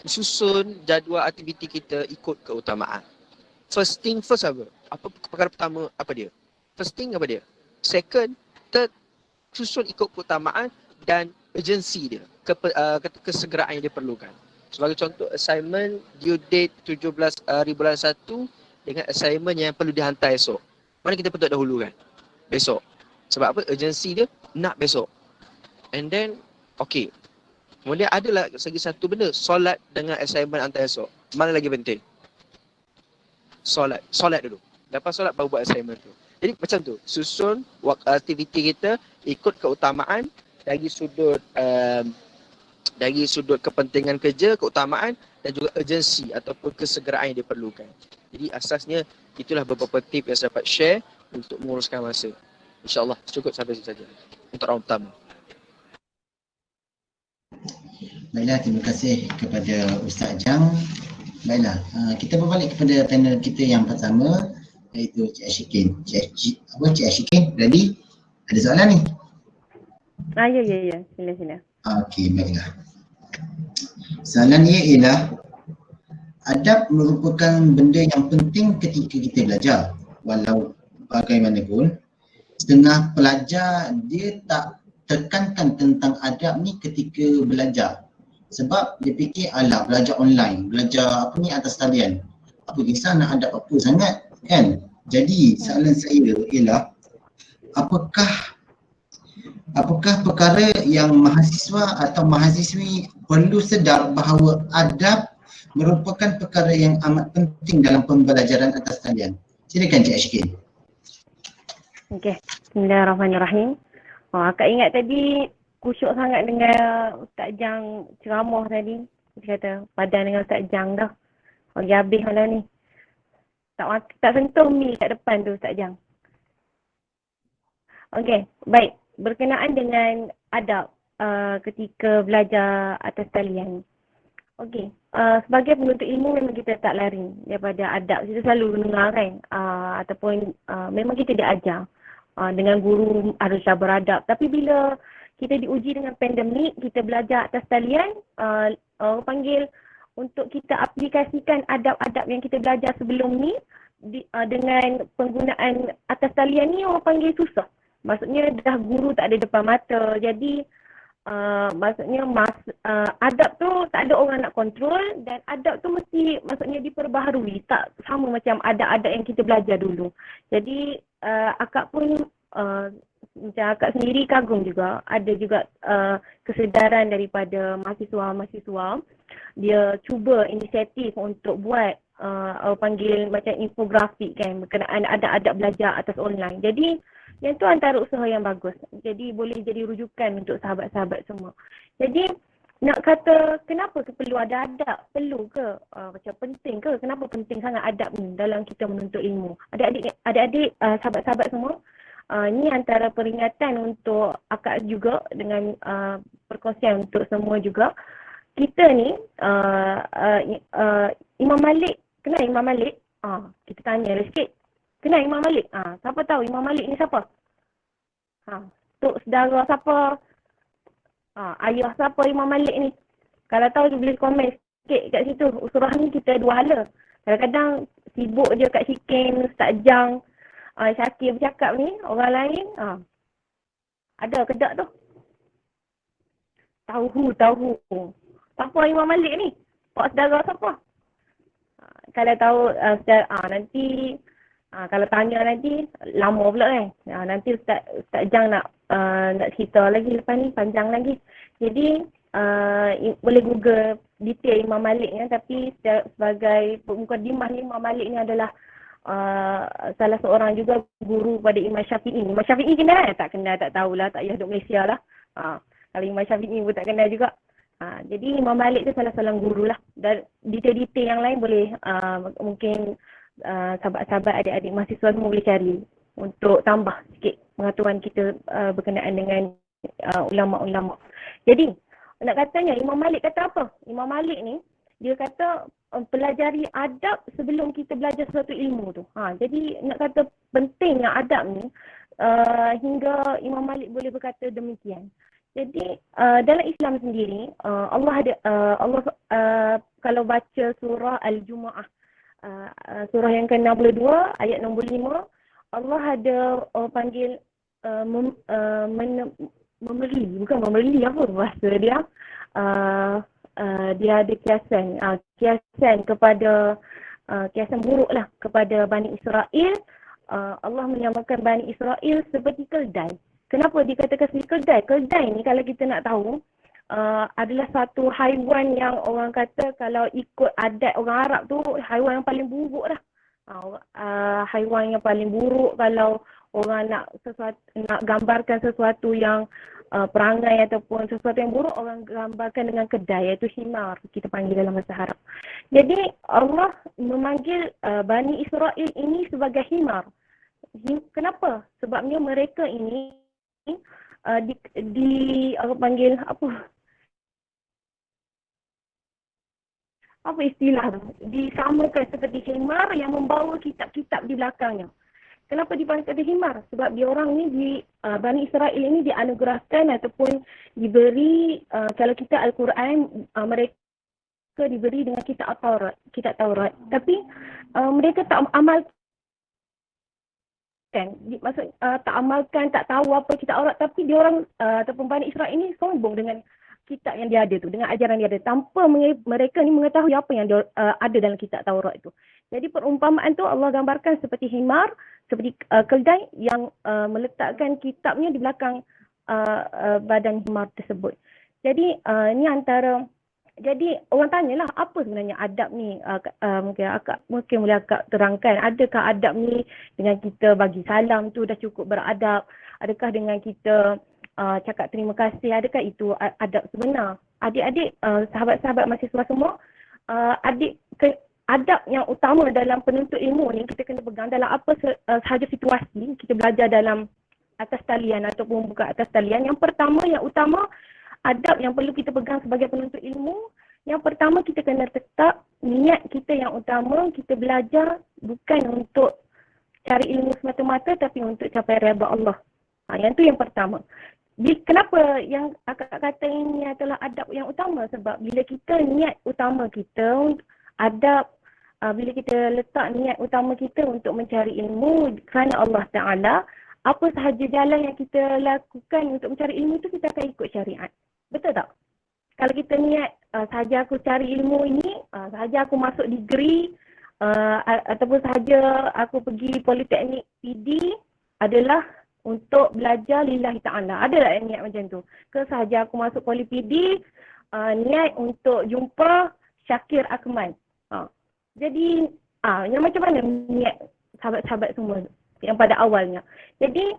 susun jadual aktiviti kita ikut keutamaan. First thing first apa? Apa perkara pertama apa dia? First thing apa dia? Second, third, susun ikut keutamaan dan urgency dia, kesegeraan yang diperlukan. Sebagai contoh, assignment due date 17 hari bulan 1 dengan assignment yang perlu dihantar esok. Mana kita patut dahulukan? Besok. Sebab apa? Urgency dia nak besok. And then, okay. Kemudian adalah segi satu benda, solat dengan assignment hantar esok. Mana lagi penting? Solat dulu. Lepas solat baru buat assignment tu. Jadi macam tu, susun aktiviti kita ikut keutamaan dari sudut kepentingan kerja, keutamaan dan juga urgency ataupun kesegeraan yang diperlukan. Jadi asasnya itulah beberapa tip yang saya dapat share untuk menguruskan masa. InsyaAllah cukup sampai situ saja untuk round pertama. Baiklah, terima kasih kepada Ustaz Jang. Baiklah, kita berbalik kepada panel kita yang pertama, iaitu Cik Ashikin. Cik Ashikin, ready? Ada soalan ni? Ya. Sila. Okey, baiklah. Soalan ia ialah, adab merupakan benda yang penting ketika kita belajar. Walau bagaimanapun, setengah pelajar dia tak tekankan tentang adab ni ketika belajar. Sebab dia fikir, alah belajar online, belajar atas talian. Apa kisah nak adab apa sangat, kan? Jadi soalan saya ialah, apakah perkara yang mahasiswa atau mahasiswi perlu sedar bahawa adab merupakan perkara yang amat penting dalam pembelajaran atas talian? Silakan Cik Ashikin. Okey, bismillahirrahmanirrahim. Akak ingat tadi kusyuk sangat dengan Ustaz Jang ceramah tadi. Dia kata padan dengan Ustaz Jang dah. Habis malam ni. Tak sentuh mi kat depan tu Ustaz Jang. Okey, baik. Berkenaan dengan adab ketika belajar atas talian. Okey, sebagai penuntut ilmu memang kita tak lari daripada adab. Kita selalu dengar kan, ataupun memang kita diajar dengan guru haruslah beradab. Tapi bila kita diuji dengan pandemik, kita belajar atas talian, panggil untuk kita aplikasikan adab-adab yang kita belajar sebelum ni dengan penggunaan atas talian ni, orang panggil susah. Maksudnya dah guru tak ada depan mata. Jadi maksudnya adab tu tak ada orang nak kontrol, dan adab tu mesti maksudnya diperbaharui. Tak sama macam adab-adab yang kita belajar dulu. Jadi akak pun macam akak sendiri kagum juga. Ada juga kesedaran daripada mahasiswa-mahasiswa. Dia cuba inisiatif untuk buat panggil macam infografik kan berkenaan adab-adab belajar atas online. Jadi yang tu antara usaha yang bagus. Jadi boleh jadi rujukan untuk sahabat-sahabat semua. Jadi nak kata kenapa perlu ada adab? Perlu ke? Macam penting ke? Kenapa penting sangat adab ni dalam kita menuntut ilmu? Adik-adik, sahabat-sahabat semua, ni antara peringatan untuk akak juga dengan perkongsian untuk semua juga. Kita ni, Imam Malik, kenal Imam Malik? Kita tanya lah sikit. Kenal Imam Malik? Siapa tahu Imam Malik ni siapa? Tok saudara siapa? Ayah siapa Imam Malik ni? Kalau tahu boleh komen sikit kat situ. Usurah ni kita dua hala. Kadang-kadang sibuk je kat Shikin, Ustaz Jang, Syakir bercakap ni, orang lain ada kedak tu. Tahu. Siapa Imam Malik ni? Pak saudara siapa? Kalau tahu nanti kalau tanya nanti lama pula kan. Nanti Ustaz Jang nak cerita lagi lepas ni, panjang lagi. Jadi boleh Google detail Imam Malik ni, tapi sebagai mukadimah ni, Imam Malik ni adalah salah seorang juga guru pada Imam Syafi'i. Imam Syafi'i kenal? Tak kenal, tak tahulah, tak payah duduk Malaysia lah. Kalau Imam Syafi'i pun tak kenal juga. Jadi Imam Malik tu salah seorang guru lah. Dan detail-detail yang lain boleh mungkin sahabat-sahabat, adik-adik mahasiswa semua boleh cari untuk tambah sikit pengetahuan kita berkenaan dengan ulama'-ulama'. Jadi nak katanya Imam Malik kata apa? Imam Malik ni dia kata pelajari adab sebelum kita belajar sesuatu ilmu tu. Jadi nak kata pentingnya adab ni hingga Imam Malik boleh berkata demikian. Jadi dalam Islam sendiri Allah ada Allah kalau baca surah Al-Jumu'ah surah yang ke-62 ayat nombor 5, Allah ada panggil memberi, bukan memberi apa bahasa dia, dia ada kiasan kepada kiasan buruk lah kepada Bani Israel. Allah menyamakan Bani Israel seperti keldai. Kenapa dikatakan seperti keldai? Keldai ni kalau kita nak tahu adalah satu haiwan yang orang kata kalau ikut adat orang Arab tu haiwan yang paling buruk dah. Haiwan yang paling buruk kalau orang nak gambarkan sesuatu yang perangai ataupun sesuatu yang buruk, orang gambarkan dengan kedai, iaitu himar kita panggil dalam bahasa Arab. Jadi Allah memanggil Bani Israel ini sebagai himar. Kenapa? Sebabnya mereka ini panggil apa istilah tu? Disamakan seperti himar yang membawa kitab-kitab di belakangnya. Kenapa dipanggil himar? Sebab dia orang ni Bani Israel ini dianugerahkan ataupun diberi kalau kita Al-Quran mereka diberi dengan kitab Taurat. Tapi mereka tak amalkan. Maksud tak amalkan, tak tahu apa kitab Taurat, tapi dia orang ataupun Bani Israel ini sombong dengan kitab yang dia ada tu, dengan ajaran dia ada, tanpa mereka ni mengetahui apa yang dia, ada dalam kitab Taurat itu. Jadi perumpamaan tu Allah gambarkan seperti himar, seperti keldai yang meletakkan kitabnya di belakang badan himar tersebut. Jadi ni antara, jadi orang tanyalah apa sebenarnya adab ni, mungkin boleh akak terangkan, adakah adab ni dengan kita bagi salam tu dah cukup beradab, adakah dengan kita cakap terima kasih, adakah itu adab sebenar? Adik-adik, sahabat-sahabat mahasiswa semua, adab yang utama dalam penuntut ilmu ni kita kena pegang dalam apa sahaja situasi kita belajar dalam atas talian ataupun bukan atas talian. Yang pertama, yang utama, adab yang perlu kita pegang sebagai penuntut ilmu, yang pertama kita kena tetap niat kita yang utama, kita belajar bukan untuk cari ilmu semata-mata tapi untuk capai redha Allah. Yang tu yang pertama. Kenapa yang akak kata ini adalah adab yang utama? Sebab bila kita niat utama kita adab, bila kita letak niat utama kita untuk mencari ilmu kerana Allah Ta'ala, apa sahaja jalan yang kita lakukan untuk mencari ilmu itu kita akan ikut syariat. Betul tak? Kalau kita niat sahaja aku cari ilmu ini, sahaja aku masuk degree ataupun sahaja aku pergi politeknik PD adalah untuk belajar lillahi ta'ala. Ada tak niat macam tu? Ke sahaja aku masuk poli PD, niat untuk jumpa Syakir Akmal. Jadi yang macam mana niat sahabat-sahabat semua yang pada awalnya. Jadi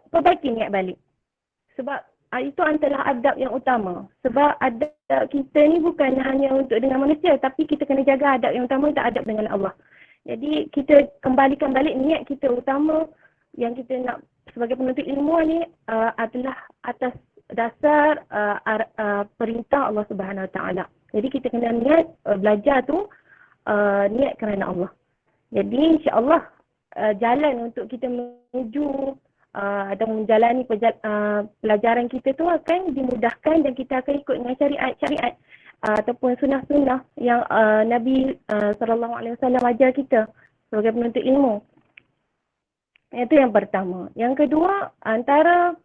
perbaiki niat balik. Sebab itu adalah adab yang utama. Sebab adab kita ni bukan hanya untuk dengan manusia, tapi kita kena jaga adab yang utama, itu adab dengan Allah. Jadi kita kembalikan balik niat kita utama yang kita nak sebagai penuntut ilmu ni adalah atas dasar perintah Allah Subhanahu Wa Taala. Jadi kita kena niat belajar tu niat kerana Allah. Jadi insya-Allah jalan untuk kita menuju dan menjalani pelajaran kita tu akan dimudahkan dan kita akan ikut dengan syariat ataupun sunnah-sunnah yang Nabi SAW ajar kita sebagai penuntut ilmu. Itu yang pertama. Yang kedua, antara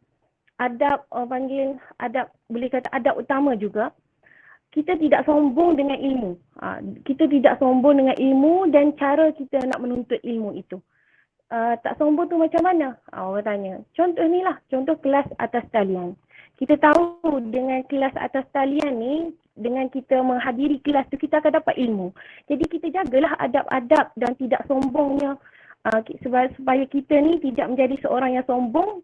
adab, panggil adab, boleh kata adab utama juga, kita tidak sombong dengan ilmu. Kita tidak sombong dengan ilmu dan cara kita nak menuntut ilmu itu. Tak sombong tu macam mana? Orang tanya. Contoh ni lah, contoh kelas atas talian. kita tahu dengan kelas atas talian ni, dengan kita menghadiri kelas tu kita akan dapat ilmu. Jadi kita jagalah adab-adab dan tidak sombongnya supaya kita ni tidak menjadi seorang yang sombong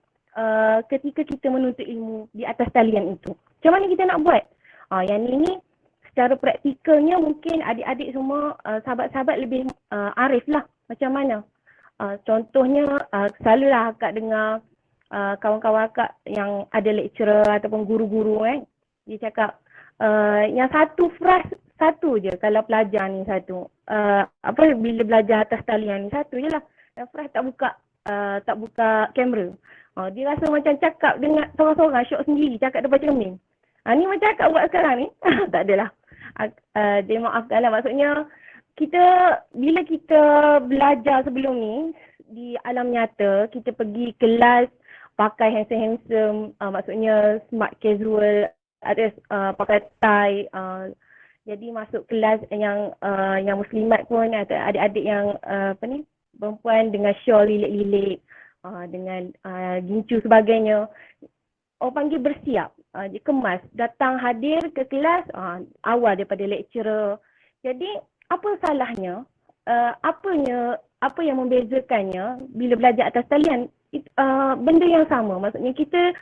ketika kita menuntut ilmu di atas talian itu. Macam mana kita nak buat? Yang ni secara praktikalnya mungkin adik-adik semua, sahabat-sahabat lebih arif lah macam mana. Contohnya selalulah akak dengar kawan-kawan akak yang ada lecturer ataupun guru-guru kan, dia cakap yang satu frase satu je kalau pelajar ni satu. Bila belajar atas talian ni satu je lah. Yang frase tak buka kamera. Dia rasa macam cakap dengan seorang-seorang, syok sendiri, cakap depan cermin. Ni macam akak buat sekarang ni. Tak adalah. Dia maafkanlah, maksudnya bila kita belajar sebelum ni di alam nyata, kita pergi kelas pakai handsome-handsome, maksudnya smart casual, ada pakai tie, jadi masuk kelas yang muslimat pun atau adik-adik yang perempuan dengan shawl lilik-lilik, dengan gincu sebagainya. Orang panggil bersiap, kemas, datang hadir ke kelas awal daripada lecturer. Jadi apa salahnya, apa yang membezakannya bila belajar atas talian? Benda yang sama, maksudnya kita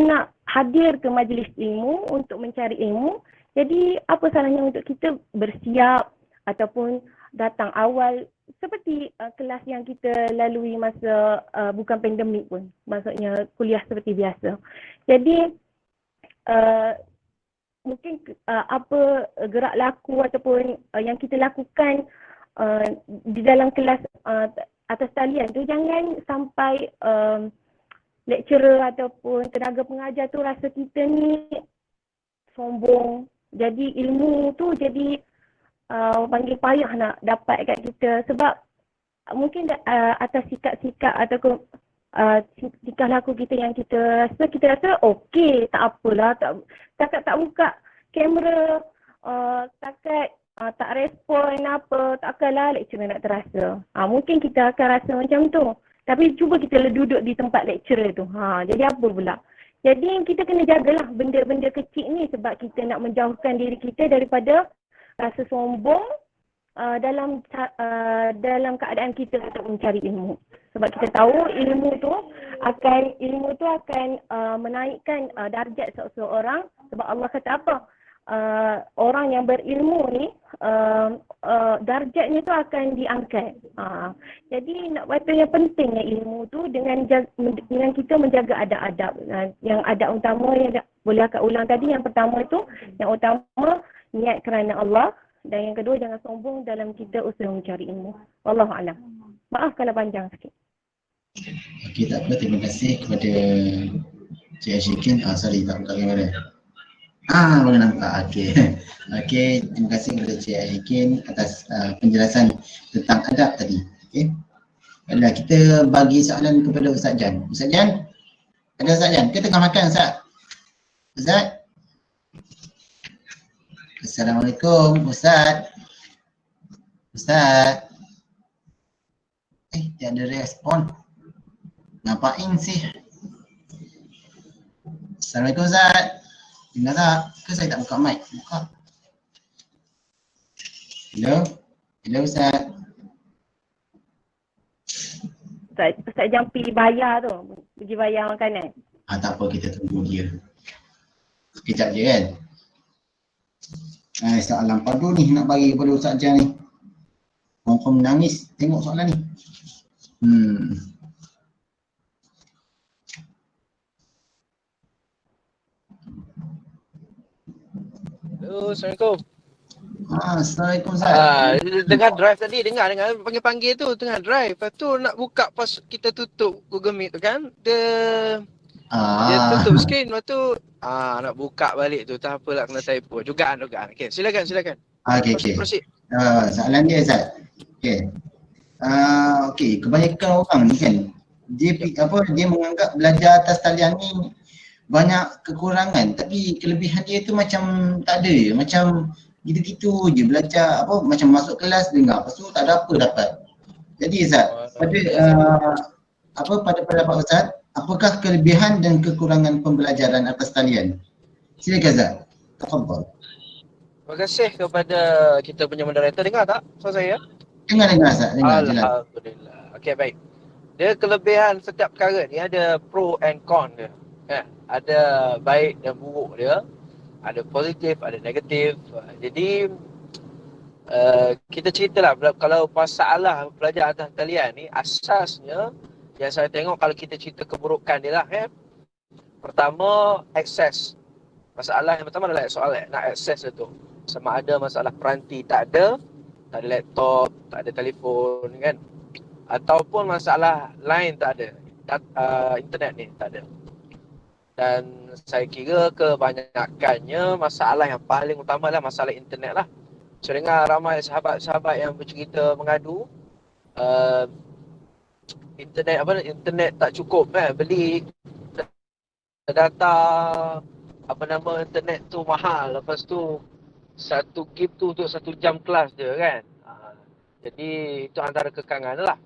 nak hadir ke majlis ilmu untuk mencari ilmu. Jadi apa salahnya untuk kita bersiap ataupun datang awal seperti kelas yang kita lalui masa bukan pandemik pun, maksudnya kuliah seperti biasa. Jadi mungkin apa gerak laku ataupun yang kita lakukan di dalam kelas atas talian tu, jangan sampai lecturer ataupun tenaga pengajar tu rasa kita ni sombong. Jadi ilmu tu jadi panggil payah nak dapat kat kita, sebab mungkin atas sikap-sikap ataupun tingkah laku kita yang kita rasa okey, tak apalah, takat tak buka kamera, takat tak respon apa, takkanlah lecturer nak terasa. Mungkin kita akan rasa macam tu. Tapi cuba kita duduk di tempat lecturer tu. Jadi apa pula? Jadi kita kena jagalah benda-benda kecil ni, sebab kita nak menjauhkan diri kita daripada rasa sombong dalam keadaan kita untuk mencari ilmu. Sebab kita tahu ilmu tu akan menaikkan darjat seseorang. Sebab Allah kata apa? Orang yang berilmu ni darjatnya tu akan diangkat. Jadi nak kata yang pentingnya ilmu tu dengan kita menjaga adab-adab. Yang adab utama yang boleh akak ulang tadi, yang pertama itu, yang utama niat kerana Allah, dan yang kedua jangan sombong dalam kita usaha mencari ilmu. Wallahu a'lam. Maaf kalau panjang sikit. Okey, tak apa, terima kasih kepada Cik Ashikin. Sorry, tak buka kamera. Boleh nampak. Okey, terima kasih kepada Cik Ashikin atas penjelasan tentang adab tadi. Okey. Baiklah, kita bagi soalan kepada Ustaz Jan. Ustaz Jan? Ada Ustaz Jan? Kita tengah makan, Ustaz. Ustaz? Assalamualaikum, Ustaz. Ustaz? Dia ada respon. Nampakin sih. Assalamualaikum, Ustaz. Dengar tak? Ke saya tak buka mic? Buka. Hello? Hello, Ustaz. Ustaz Jan pergi bayar tu. Pergi bayar makanan. Tak apa, kita tunggu dia. Sekejap je kan? Soalan padu ni nak bagi kepada Ustaz Jan ni. Orang menangis tengok soalan ni. Hello, Assalamualaikum. Assalamualaikum, Ustaz. Dengar drive tadi, dengar panggil-panggil tu tengah drive. Lepas tu nak buka pas kita tutup Google Meet tu kan. Dia tutup screen, lepas tu nak buka balik tu, tak apalah, kena typo. Jugaan. Okey, silakan. Okey. Proceed. Soalan dia, Ustaz. Okey, kebanyakan orang ni kan dia menganggap belajar atas talian ni banyak kekurangan, tapi kelebihan dia tu macam tak ada, macam gitu-gitu je belajar, macam masuk kelas dengar, lepas tu tak ada apa dapat. Jadi Ustaz, pada pendapat Ustaz, apakah kelebihan dan kekurangan pembelajaran atas talian? Silakan Zat. Tafadhal. Terima kasih kepada kita punya moderator. Dengar tak suara saya? Dengar Zat, dengar jelas. Alhamdulillah. Okey, baik. Dia kelebihan setiap perkara ni ada pro and con dia. Ada baik dan buruk dia. Ada positif, ada negatif. Jadi kita ceritalah kalau masalah belajar atas talian ni asasnya yang saya tengok kalau kita cerita keburukan dia lah Pertama, akses. Masalah yang pertama adalah soal nak akses tu. Sama ada masalah peranti tak ada laptop, tak ada telefon kan. Ataupun masalah lain tak ada. Internet ni tak ada. Dan saya kira kebanyakannya masalah yang paling utama adalah masalah internet lah. Saya dengar ramai sahabat-sahabat yang bercerita mengadu internet tak cukup beli data internet tu mahal, lepas tu satu gig tu untuk 1 jam kelas je kan. Jadi itu antara kekangan lah.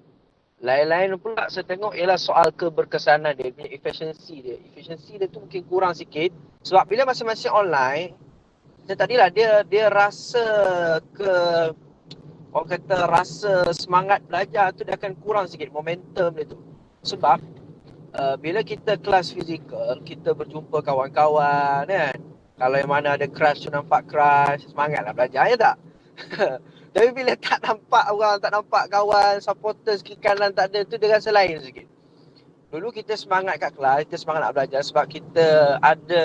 Lain-lain pula saya tengok ialah soal keberkesanan dia, punya efisiensi dia. Efisiensi dia tu mungkin kurang sikit sebab bila masing-masing online, tadilah dia rasa rasa semangat belajar tu dia akan kurang sikit, momentum dia tu. Sebab bila kita kelas fizikal, kita berjumpa kawan-kawan kan. Kalau yang mana ada crush tu nampak crush, semangatlah belajar ya tak? Tapi bila tak nampak orang, tak nampak kawan, supporters kiri kanan tak ada, tu dia rasa lain sikit. Dulu kita semangat kat kelas, kita semangat nak belajar sebab kita ada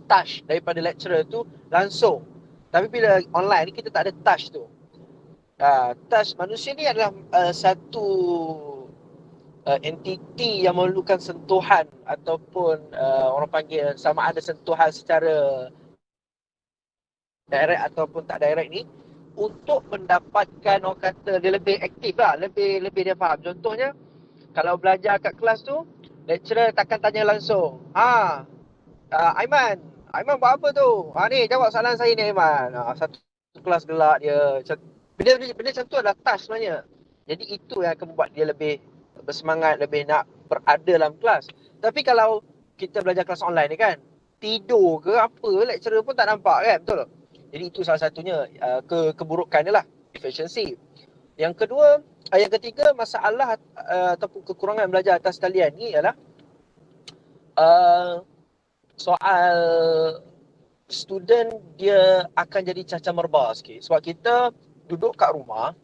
touch daripada lecturer tu langsung. Tapi bila online ni kita tak ada touch tu. Touch manusia ni adalah satu entiti yang memerlukan sentuhan ataupun orang panggil sama ada sentuhan secara direct ataupun tak direct ni untuk mendapatkan orang kata dia lebih aktif lah, lebih dia faham. Contohnya kalau belajar kat kelas tu, lecturer takkan tanya langsung. Aiman buat apa tu? Ni jawab soalan saya ni Aiman. Satu kelas gelak dia. Benda macam tu adalah touch sebenarnya. Jadi itu yang akan membuat dia lebih bersemangat, lebih nak berada dalam kelas. Tapi kalau kita belajar kelas online ni kan, tidur ke apa, lecturer pun tak nampak kan, betul tak? Jadi itu salah satunya keburukan dia lah, efficiency. Yang ketiga masalah ataupun kekurangan belajar atas talian ni ialah soal student dia akan jadi cacah merbah sikit. Sebab kita duduk kat rumah,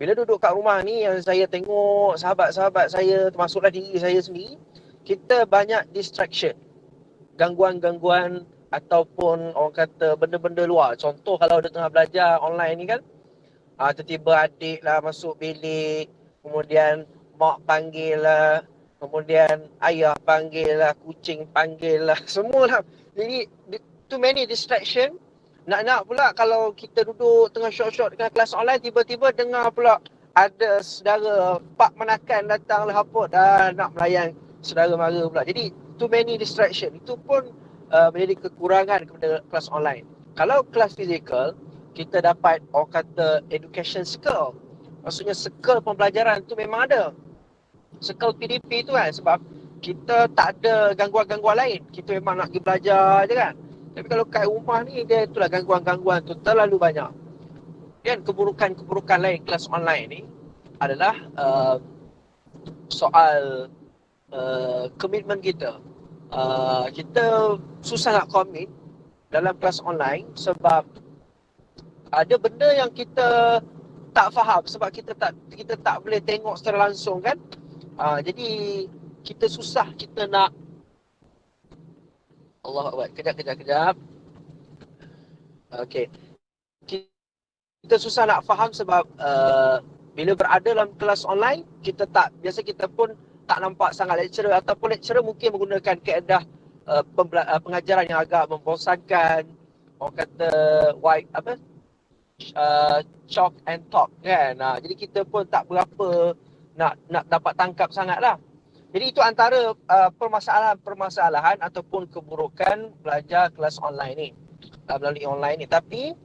bila duduk kat rumah ni yang saya tengok sahabat-sahabat saya, termasuklah diri saya sendiri, kita banyak distraction, gangguan-gangguan ataupun orang kata benda-benda luar. Contoh kalau dia tengah belajar online ni kan, tiba-tiba adik lah masuk bilik, kemudian mak panggil lah, kemudian ayah panggil lah, kucing panggil lah, semualah. Jadi too many distraction. Nak pula kalau kita duduk tengah short-short dengan kelas online, tiba-tiba dengar pula ada saudara pak menakan datang lah haput, nak melayan saudara mara pula. Jadi too many distraction. Itu pun menjadi kekurangan kepada kelas online. Kalau kelas fizikal, kita dapat orang kata education circle. Maksudnya circle pembelajaran tu memang ada. Circle PDP tu kan, sebab kita tak ada gangguan-gangguan lain. Kita memang nak pergi belajar je kan. Tapi kalau kat rumah ni, dia itulah gangguan-gangguan tu terlalu banyak. Dan keburukan-keburukan lain kelas online ni adalah soal komitmen kita. Kita susah nak komit dalam kelas online sebab ada benda yang kita tak faham sebab kita tak boleh tengok secara langsung kan. Jadi kita susah kita nak Allah Akbar. Kejap. Okey. Kita susah nak faham sebab bila berada dalam kelas online, biasa kita pun tak nampak sangat lecturer ataupun lecturer mungkin menggunakan kaedah pengajaran yang agak membosankan. Orang kata chalk and talk kan. Jadi kita pun tak berapa nak dapat tangkap sangatlah. Jadi itu antara permasalahan ataupun keburukan belajar kelas online ni, melalui online ni. Tapi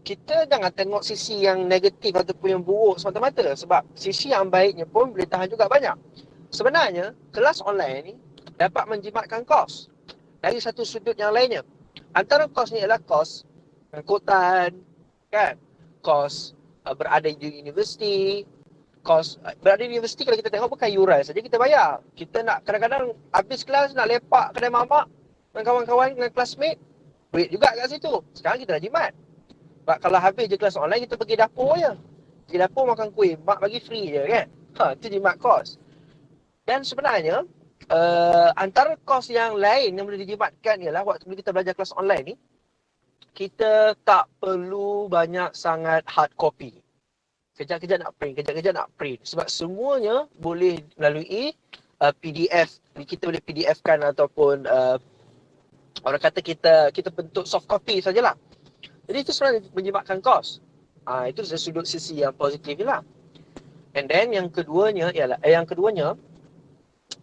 kita jangan tengok sisi yang negatif ataupun yang buruk semata-mata, sebab sisi yang baiknya pun boleh tahan juga banyak. sebenarnya kelas online ni dapat menjimatkan kos dari satu sudut yang lainnya. Antara kos ni adalah kos angkutan, kan? Kos berada di universiti. Kos berada di universiti kalau kita tengok bukan yuran saja kita bayar. Kita nak kadang-kadang habis kelas nak lepak kedai mamak dengan kawan-kawan, dengan classmate, duit juga kat situ. Sekarang kita dah jimat. Sebab kalau habis je kelas online kita pergi dapur je. Pergi dapur makan kuih, mak bagi free je kan. Itu jimat kos. Dan sebenarnya antara kos yang lain yang boleh dijimatkan ialah waktu kita belajar kelas online ni, kita tak perlu banyak sangat hard copy. Kejap-kejap nak print, kejap-kejap nak print. Sebab semuanya boleh melalui PDF. Kita boleh PDF kan ataupun orang kata kita bentuk soft copy sajalah. Jadi itu sebenarnya menjimatkan kos. Itu dari sudut sisi yang positif lah. And then yang keduanya ialah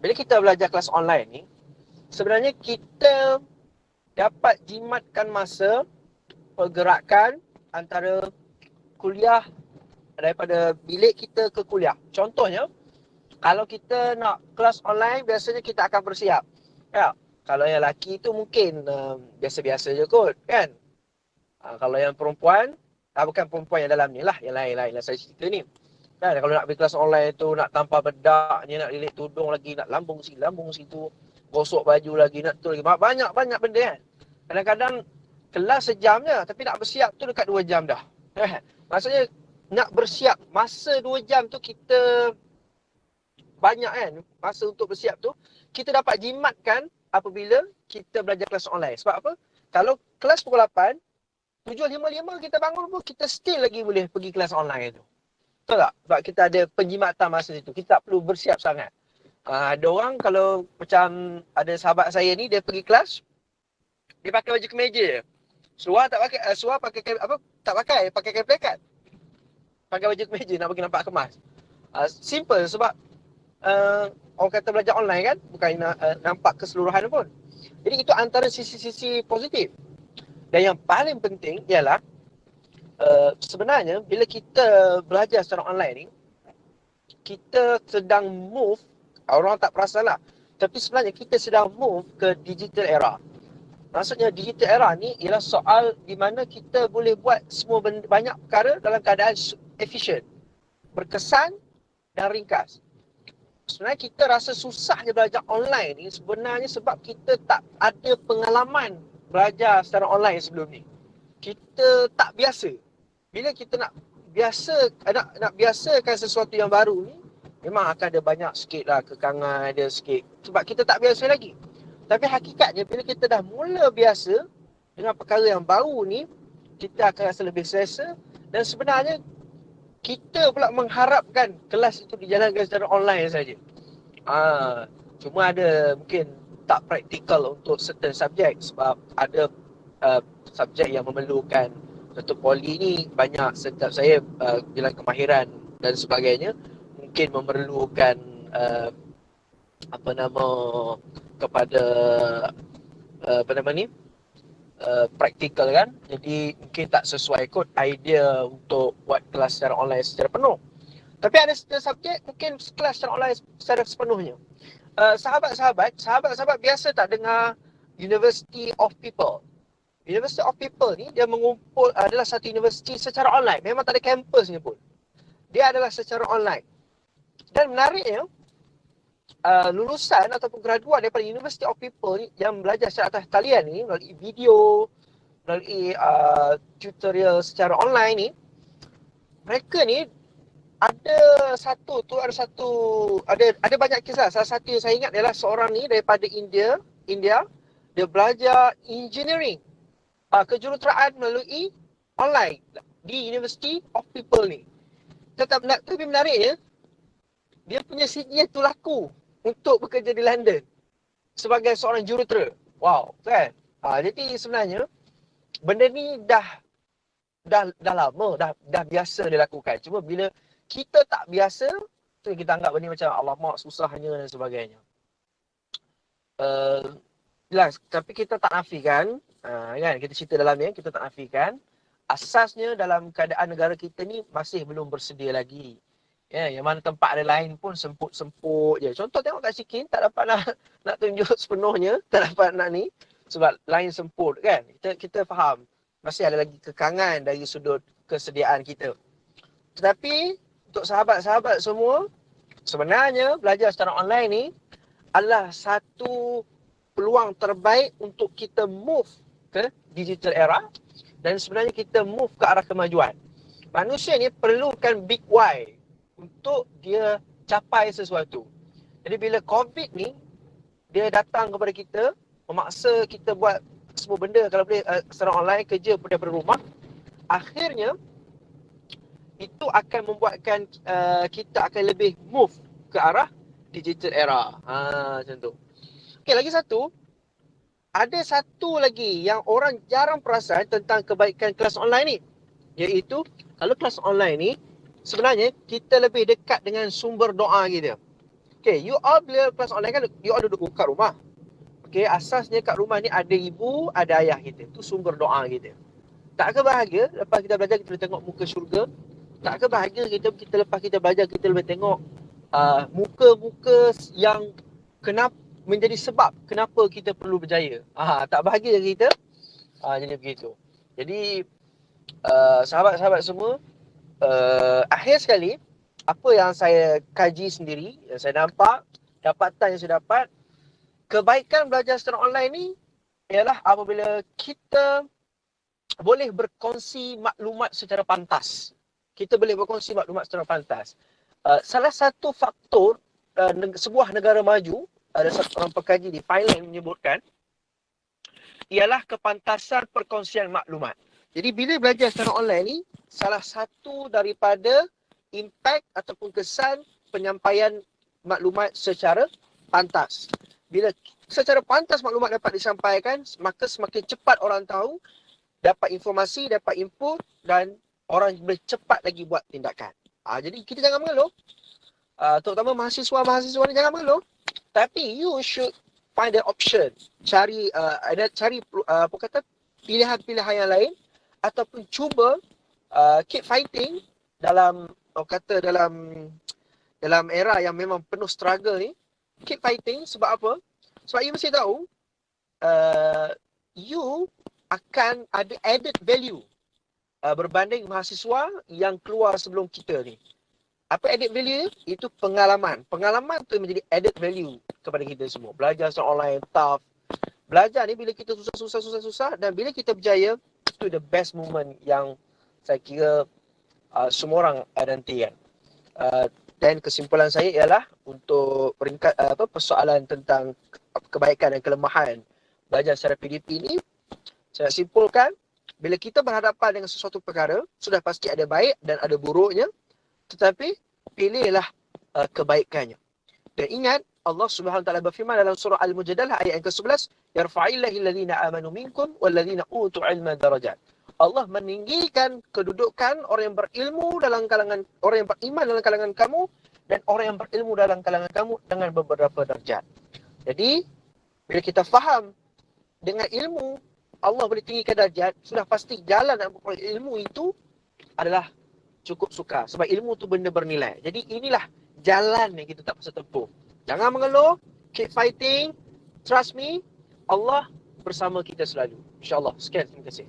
bila kita belajar kelas online ni, sebenarnya kita dapat jimatkan masa pergerakan antara kuliah daripada bilik kita ke kuliah. Contohnya, kalau kita nak kelas online, biasanya kita akan bersiap. Ya, kalau yang lelaki tu mungkin biasa-biasa je kot, kan? Kalau yang perempuan, bukan perempuan yang dalam ni lah, yang lain-lain lah saya cerita ni. Kan, kalau nak pergi kelas online tu, nak tampal bedak ni, nak lilit tudung lagi, nak lambung situ, gosok baju lagi, nak tu lagi. Banyak benda kan. Kadang-kadang kelas sejam je, tapi nak bersiap tu dekat 2 jam dah. Maksudnya, nak bersiap masa 2 jam tu kita banyak kan. Masa untuk bersiap tu, kita dapat jimatkan apabila kita belajar kelas online. Sebab apa? Kalau kelas pukul 8, 7.55 kita bangun pun, kita still lagi boleh pergi kelas online tu. Betul tak? Sebab kita ada penjimatan masa itu. Kita tak perlu bersiap sangat. Ada orang kalau macam ada sahabat saya ni, dia pergi kelas, dia pakai baju kemeja je. Seluar pakai kain plekat. Pakai baju kemeja nak bagi nampak kemas. Simple sebab orang kata belajar online kan, bukan nampak keseluruhan pun. Jadi itu antara sisi-sisi positif. Dan yang paling penting ialah sebenarnya bila kita belajar secara online ni, kita sedang move, orang tak perasan lah, tapi sebenarnya kita sedang move ke digital era. Maksudnya digital era ni ialah soal di mana kita boleh buat semua banyak perkara dalam keadaan efisien, berkesan dan ringkas. Sebenarnya kita rasa susahnya belajar online ni sebenarnya sebab kita tak ada pengalaman belajar secara online sebelum ni. Kita tak biasa. Bila kita nak biasakan sesuatu yang baru ni, memang akan ada banyak sikit lah kekangan, ada sikit. Sebab kita tak biasa lagi. Tapi hakikatnya bila kita dah mula biasa dengan perkara yang baru ni, kita akan rasa lebih selesa. Dan sebenarnya kita pula mengharapkan kelas itu dijalankan secara online saja. Cuma ada mungkin tak praktikal untuk certain subjek sebab ada subjek yang memerlukan. Contoh poli ni banyak setiap saya bilang kemahiran dan sebagainya mungkin memerlukan kepada praktikal kan. Jadi mungkin tak sesuai kot idea untuk buat kelas secara online secara penuh. Tapi ada subjek mungkin kelas secara online secara sepenuhnya. Sahabat-sahabat biasa tak dengar University of People? University of People ni dia mengumpul adalah satu universiti secara online. Memang tak ada kampusnya pun. Dia adalah secara online. Dan menariknya, lulusan ataupun graduat daripada University of People ni yang belajar secara atas talian ni melalui video, melalui tutorial secara online ni, mereka ni ada banyak kisah. Salah satu yang saya ingat adalah seorang ni daripada India, dia belajar engineering, kejuruteraan melalui online di University of People ni. Tapi menariknya, dia punya CGPA tu laku untuk bekerja di London sebagai seorang jurutera. Wow, kan? Jadi sebenarnya benda ni dah lama, dah biasa dilakukan. Cuma bila kita tak biasa, tu kita anggap benda macam alamak susahnya dan sebagainya. Jelas, tapi kita tak nafikan, kan? Kita cerita dalam ni, kita tak nafikan. Asasnya dalam keadaan negara kita ni masih belum bersedia lagi. Ya, yang mana tempat ada lain pun semput-semput je. Contoh tengok kat Sikin tak dapat nak tunjuk sepenuhnya, tak dapat nak ni sebab lain semput kan. Kita faham. Masih ada lagi kekangan dari sudut kesediaan kita. Tetapi untuk sahabat-sahabat semua, sebenarnya belajar secara online ni adalah satu peluang terbaik untuk kita move ke digital era dan sebenarnya kita move ke arah kemajuan. Manusia ni perlukan big why untuk dia capai sesuatu. Jadi bila COVID ni, dia datang kepada kita, memaksa kita buat semua benda kalau boleh secara online, kerja daripada rumah. Akhirnya, itu akan membuatkan kita akan lebih move ke arah digital era. Macam tu. Okay, lagi satu. Ada satu lagi yang orang jarang perasan tentang kebaikan kelas online ni. Iaitu, kalau kelas online ni, sebenarnya kita lebih dekat dengan sumber doa kita. Okay, you all bila kelas online kan, you all duduk kat rumah. Okay, asasnya kat rumah ni ada ibu, ada ayah kita. Itu sumber doa kita. Tak ke bahagia, lepas kita belajar kita boleh tengok muka syurga. Tak ke bahagia kita lepas kita belajar kita boleh tengok muka-muka yang menjadi sebab kenapa kita perlu berjaya. Tak bahagia kita. Jadi begitu. Jadi sahabat-sahabat semua, akhir sekali, apa yang saya kaji sendiri, yang saya nampak, dapatan yang saya dapat, kebaikan belajar secara online ni ialah apabila kita boleh berkongsi maklumat secara pantas. Kita boleh berkongsi maklumat secara pantas. Salah satu faktor sebuah negara maju, ada satu orang pekaji di Thailand menyebutkan, ialah kepantasan perkongsian maklumat. Jadi bila belajar secara online ni, salah satu daripada impact ataupun kesan penyampaian maklumat secara pantas. Bila secara pantas maklumat dapat disampaikan, maka semakin cepat orang tahu, dapat informasi, dapat input dan orang boleh cepat lagi buat tindakan. Jadi kita jangan mengeluh. Terutama mahasiswa-mahasiswa ni jangan mengeluh. Tapi you should find the option. Cari pilihan-pilihan yang lain ataupun cuba keep fighting dalam era yang memang penuh struggle ni. Keep fighting sebab apa? Sebab you mesti tahu you akan ada added value berbanding mahasiswa yang keluar sebelum kita ni. Apa added value? Itu pengalaman. Pengalaman tu menjadi added value kepada kita semua. Belajar secara online, tough. Belajar ni bila kita susah dan bila kita berjaya, itu the best moment yang saya kira semua orang nantikan. Dan kesimpulan saya ialah untuk peringkat persoalan tentang kebaikan dan kelemahan belajar secara PDP ni, saya simpulkan, bila kita berhadapan dengan sesuatu perkara, sudah pasti ada baik dan ada buruknya, tetapi pilihlah kebaikannya. Dan ingat, Allah Subhanahu Wa Taala berfirman dalam surah Al-Mujadalah ayat yang ke-11, yarfa'illahu alladhina amanu minkum walladhina utul ilma darajat. Allah meninggikan kedudukan orang yang berilmu dalam kalangan, orang yang beriman dalam kalangan kamu dan orang yang berilmu dalam kalangan kamu dengan beberapa darjat. Jadi, bila kita faham dengan ilmu Allah boleh tinggikan darjat, sudah pasti jalan nak memperoleh ilmu itu adalah cukup sukar. Sebab ilmu tu benda bernilai. Jadi inilah jalan yang kita tak pasal tempuh. Jangan mengeluh, keep fighting, trust me, Allah bersama kita selalu. InsyaAllah. Sekian, terima kasih.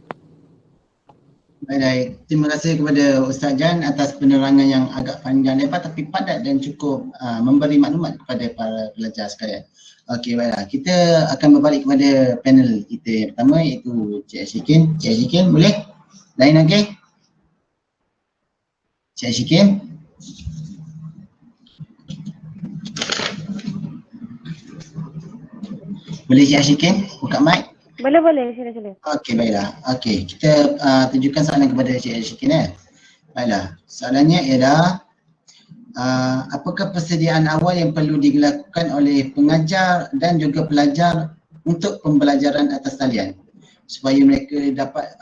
Baik, terima kasih kepada Ustaz Jan atas penerangan yang agak panjang lebar tapi padat dan cukup memberi maklumat kepada para pelajar sekalian. Okey, baiklah. Kita akan berbalik kepada panel kita yang pertama iaitu Cik Ashikin. Cik Ashikin, boleh? Lain okey? Cik Ashikin? Boleh Cik Ashikin? Buka mic. Boleh, sila. Okey, baiklah. Okey, kita tunjukkan soalan kepada Cik Ashikin ya. Baiklah, soalannya ialah apakah persediaan awal yang perlu dilakukan oleh pengajar dan juga pelajar untuk pembelajaran atas talian supaya mereka dapat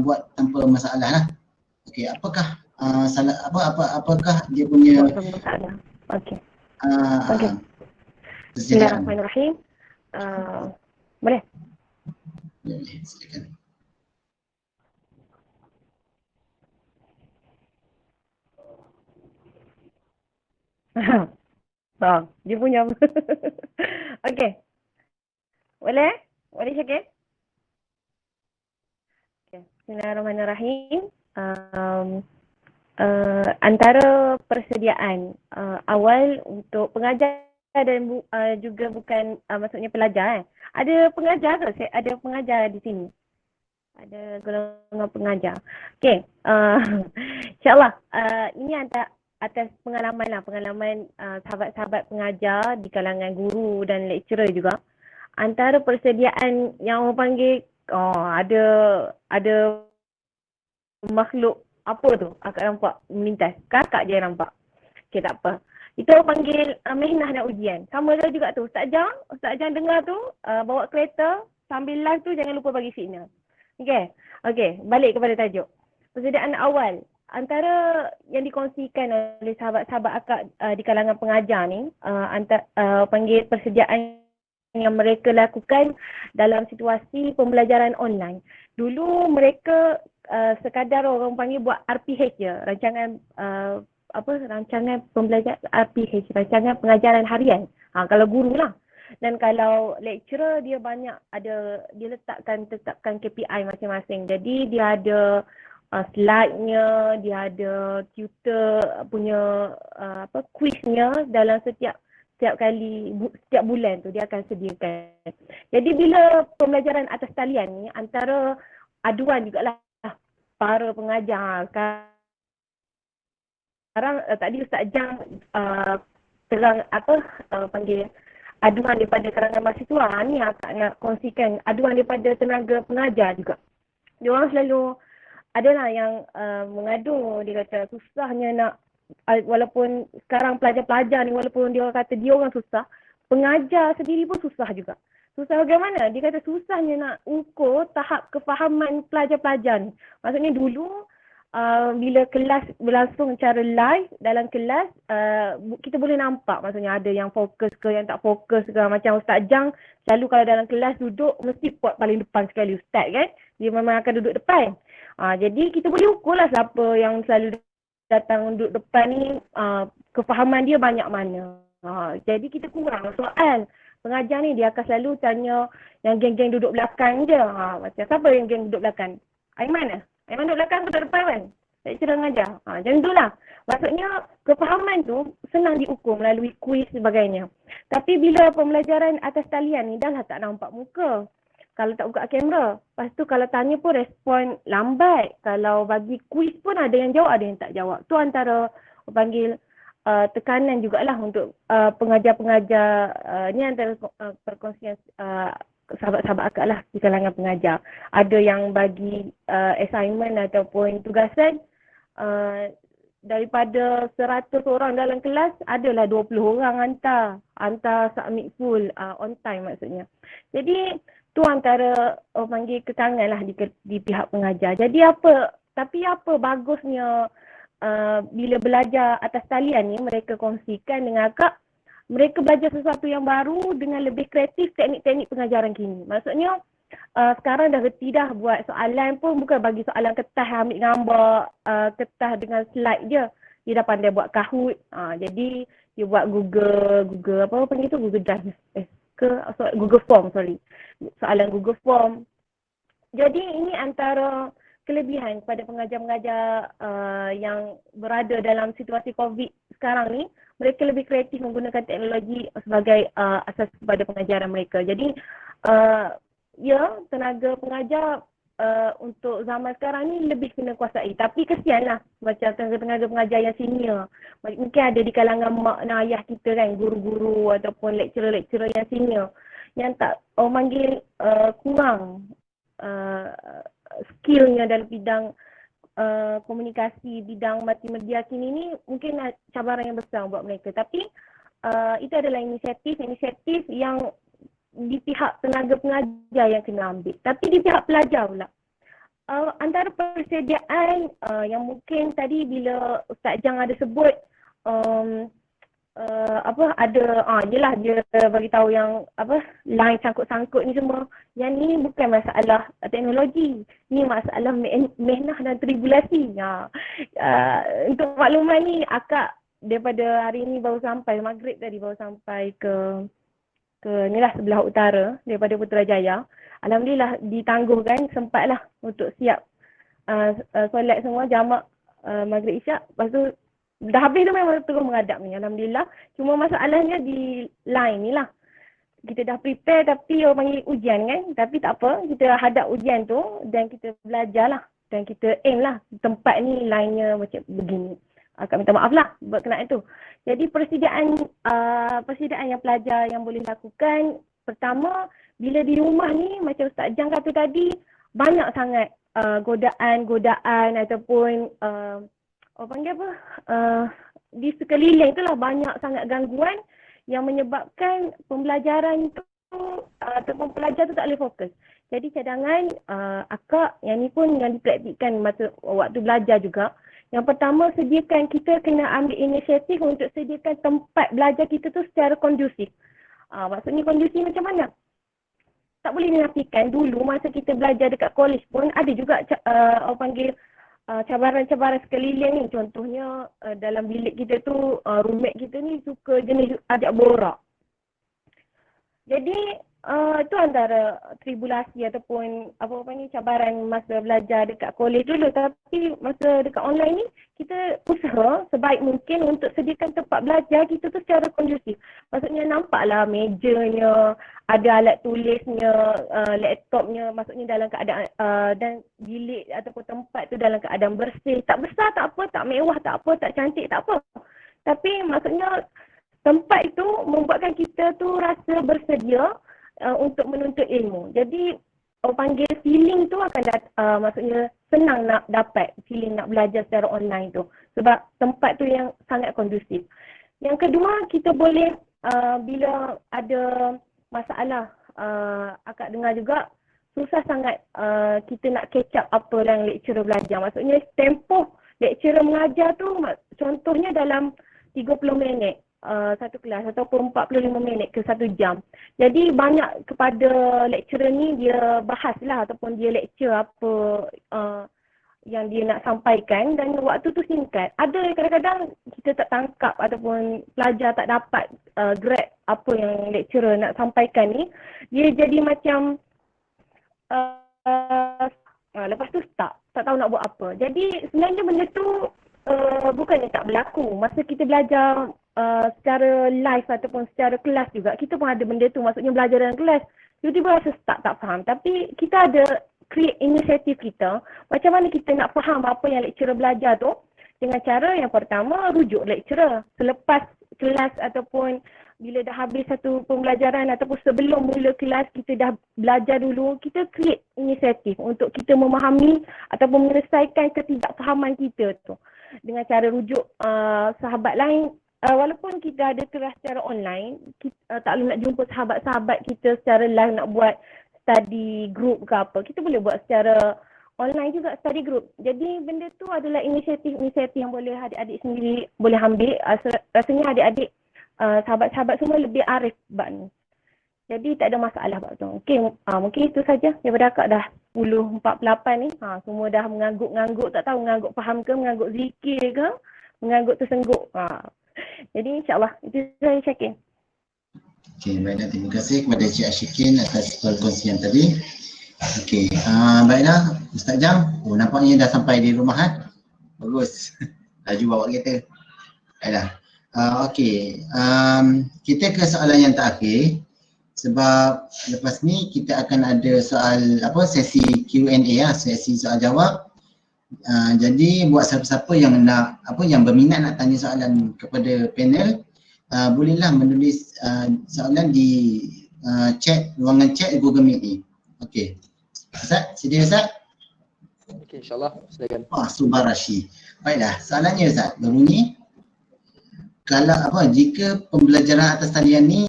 buat tanpa masalah lah. Okey, apakah apakah dia punya Masalah. Okey. persediaan? Bismillahirrahmanirrahim. Boleh? Boleh, silakan. Dia punya apa? Okey. Boleh? Boleh Syakir? Okay. Bismillahirrahmanirrahim. Antara persediaan awal untuk pengajar dan juga bukan maksudnya pelajar. Ada pengajar ke? Ada pengajar di sini. Ada golongan pengajar. Okey. InsyaAllah ini atas pengalaman sahabat-sahabat pengajar di kalangan guru dan lecturer juga. Antara persediaan yang orang panggil ada makhluk apa tu akak nampak melintas. Kakak je nampak. Okey, tak apa. Itu orang panggil mihnah dan ujian. Sama juga tu. Ustaz Jang dengar tu bawa kereta sambil live tu jangan lupa bagi signal. Okey, balik kepada tajuk. Persediaan awal. Antara yang dikongsikan oleh sahabat-sahabat akak di kalangan pengajar ni, panggil persediaan yang mereka lakukan dalam situasi pembelajaran online. Dulu mereka sekadar orang panggil buat RPH je, rancangan pembelajaran RPH, rancangan pengajaran harian. Kalau guru lah. Dan kalau lecturer dia banyak dia tetapkan KPI masing-masing. Jadi dia ada slide-nya, dia ada tutor punya quiznya dalam setiap bulan tu dia akan sediakan. Jadi bila pembelajaran atas talian ni antara aduan jugalah para pengajar. Sekarang tadi Ustaz Jang panggil aduan daripada kalangan mahasiswa ni akak nak kongsikan aduan daripada tenaga pengajar juga. Diorang selalu adalah yang mengadu, dia kata susahnya nak walaupun sekarang pelajar-pelajar ni walaupun dia kata dia orang susah, pengajar sendiri pun susah juga. Susah bagaimana? Dia kata susahnya nak ukur tahap kefahaman pelajar-pelajar ni. Maksudnya dulu bila kelas berlangsung secara live dalam kelas, kita boleh nampak maksudnya ada yang fokus ke yang tak fokus ke. Macam Ustaz Jang selalu kalau dalam kelas duduk mesti pot paling depan sekali Ustaz kan. Dia memang akan duduk depan. Jadi kita boleh ukur lah siapa yang selalu datang duduk depan ni kefahaman dia banyak mana. Jadi kita kurang soal. Pengajar ni dia akan selalu tanya yang geng-geng duduk belakang je. Macam siapa yang geng duduk belakang? Aiman duduk belakang atau depan kan? Lecturer mengajar. Macam itulah. Maksudnya kefahaman tu senang diukur melalui kuis sebagainya. Tapi bila pembelajaran atas talian ni dah lah tak nampak muka. Kalau tak buka kamera. Lepas tu kalau tanya pun respon lambat. Kalau bagi kuis pun ada yang jawab, ada yang tak jawab. Tu antara panggil tekanan jugalah untuk pengajar-pengajar. Ni antara perkongsian sahabat-sahabat akak lah di kalangan pengajar. Ada yang bagi assignment ataupun tugasan daripada 100 orang dalam kelas, adalah 20 orang hantar submit full on time maksudnya. Jadi tu antara panggil kekangan lah di pihak pengajar. Jadi apa bagusnya bila belajar atas talian ni mereka kongsikan dengan akak, mereka belajar sesuatu yang baru dengan lebih kreatif teknik-teknik pengajaran kini. Maksudnya sekarang dah reti dah buat soalan pun bukan bagi soalan kertas ambil gambar kertas dengan slide je. Dia dah pandai buat Kahoot. Jadi dia buat Google Drive Google Form, soalan Google Form. Jadi ini antara kelebihan kepada pengajar-pengajar yang berada dalam situasi COVID sekarang ni. Mereka lebih kreatif menggunakan teknologi sebagai asas kepada pengajaran mereka. Jadi tenaga pengajar untuk zaman sekarang ni lebih kena kuasai. Tapi kesianlah macam tenaga pengajar yang senior. Mungkin ada di kalangan mak dan ayah kita kan, guru-guru ataupun lecturer-lecturer yang senior. Yang tak orang panggil kurang skillnya dalam bidang komunikasi, bidang multimedia kini ni mungkin cabaran yang besar buat mereka. Tapi itu adalah inisiatif yang di pihak tenaga pengajar yang kena ambil. Tapi di pihak pelajar pula, antara persediaan yang mungkin tadi bila Ustaz Jang ada sebut yelah dia bagi tahu yang line sangkut-sangkut ni semua. Yang ni bukan masalah teknologi. Ni masalah mehnah dan tribulasi. Untuk makluman ni akak daripada hari ni baru sampai, maghrib tadi baru sampai ke ni lah sebelah utara daripada Putrajaya. Alhamdulillah ditangguhkan, sempatlah untuk siap solat semua jamak maghrib isyak. Lepas tu dah habis tu memang terus menghadap ni, alhamdulillah. Cuma masalahnya di line ni lah. Kita dah prepare tapi orang panggil ujian kan. Tapi tak apa, kita hadap ujian tu dan kita belajar lah. Dan kita aim lah tempat ni line-nya macam begini. Kak minta maaf lah berkenaan tu. Jadi persediaan yang pelajar yang boleh lakukan, pertama bila di rumah ni macam Ustaz Jang kata tadi, banyak sangat godaan ataupun orang panggil apa, di sekeliling tu lah banyak sangat gangguan yang menyebabkan pembelajaran tu ataupun pelajar tu tak boleh fokus. Jadi cadangan akak yang ni pun yang dipraktikkan masa waktu belajar juga. Yang pertama, sediakan, kita kena ambil inisiatif untuk sediakan tempat belajar kita tu secara kondusif. Maksudnya kondusif macam mana? Tak boleh dinafikan dulu masa kita belajar dekat college pun ada juga orang panggil cabaran-cabaran sekeliling ni. Contohnya dalam bilik kita tu roommate kita ni suka jenis ajak borak. Jadi itu antara tribulasi ataupun apa ni cabaran masa belajar dekat college dulu. Tapi masa dekat online ni kita usaha sebaik mungkin untuk sediakan tempat belajar kita tu secara kondusif. Maksudnya nampaklah mejanya, ada alat tulisnya, laptopnya, maksudnya dalam keadaan dan bilik ataupun tempat tu dalam keadaan bersih. Tak besar tak apa, tak mewah tak apa, tak cantik tak apa. Tapi maksudnya tempat itu membuatkan kita tu rasa bersedia untuk menuntut ilmu. Jadi orang panggil feeling tu akan maksudnya senang nak dapat feeling nak belajar secara online tu. Sebab tempat tu yang sangat kondusif. Yang kedua, kita boleh bila ada masalah, akak dengar juga susah sangat kita nak catch up apa yang lecturer belajar. Maksudnya tempoh lecturer mengajar tu contohnya dalam 30 minit. Satu kelas ataupun 45 minit ke 1 jam. Jadi banyak kepada lecturer ni dia bahas lah ataupun dia lecture apa yang dia nak sampaikan dan waktu tu singkat. Ada kadang-kadang kita tak tangkap ataupun pelajar tak dapat grab apa yang lecturer nak sampaikan ni. Dia jadi macam lepas tu tak tahu nak buat apa. Jadi sebenarnya benda tu bukannya tak berlaku. Masa kita belajar secara live ataupun secara kelas juga, kita pun ada benda tu. Maksudnya belajar dalam kelas, tiba-tiba rasa tak faham. Tapi kita ada create inisiatif kita, macam mana kita nak faham apa yang lecturer belajar tu, dengan cara yang pertama, rujuk lecturer. Selepas kelas ataupun bila dah habis satu pembelajaran ataupun sebelum mula kelas, kita dah belajar dulu, kita create inisiatif untuk kita memahami ataupun menyelesaikan ketidakfahaman kita tu dengan cara rujuk sahabat lain. Walaupun kita ada kelas secara online, kita tak boleh nak jumpa sahabat-sahabat kita secara live nak buat study group ke apa. Kita boleh buat secara online juga study group. Jadi benda tu adalah inisiatif yang boleh adik-adik sendiri boleh ambil. Rasanya adik-adik sahabat-sahabat semua lebih arif bab ni. Jadi tak ada masalah bab tu. Okey, mungkin itu saja daripada akak dah 10.48 ni. Semua dah mengangguk-ngangguk, tak tahu mengangguk faham ke, mengangguk zikir ke, mengangguk tersengguk. Jadi insyaAllah itu saya Syakin. Okey, baiklah, terima kasih kepada Cik Ashikin atas perkongsian tadi. Okey, baiklah Ustaz Jam, nampaknya dah sampai di rumah kan? Bagus. Laju bawa kereta. Baiklah. Okey, kita ke soalan yang terakhir. Sebab lepas ni kita akan ada soal sesi Q&A sesi soal jawab. Jadi buat siapa-siapa yang nak yang berminat nak tanya soalan kepada panel, bolehlah menulis soalan di ruangan chat Google Meet ni. Okey. Ustaz, sedia Ustaz? Okey, insya-Allah, silakan. Subharashi. Baiklah, soalannya Ustaz berbunyi, kalau jika pembelajaran atas talian ni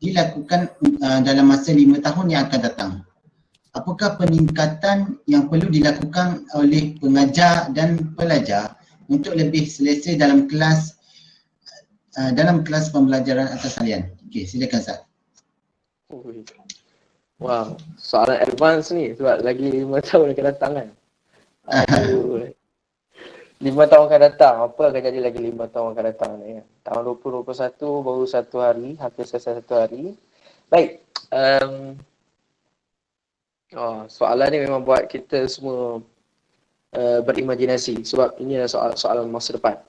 dilakukan dalam masa 5 tahun yang akan datang, apakah peningkatan yang perlu dilakukan oleh pengajar dan pelajar untuk lebih selesa dalam kelas pembelajaran atas talian? Okey, silakan Ustaz. Wow, soalan advance ni sebab lagi 5 tahun akan datang kan. 5 tahun akan datang. Apa akan jadi lagi 5 tahun akan datang ni? Tahun 2021 baru 1 hari. Hampir selesai 1 hari. Baik. Soalan ni memang buat kita semua berimajinasi. Sebab ini adalah soalan masa depan.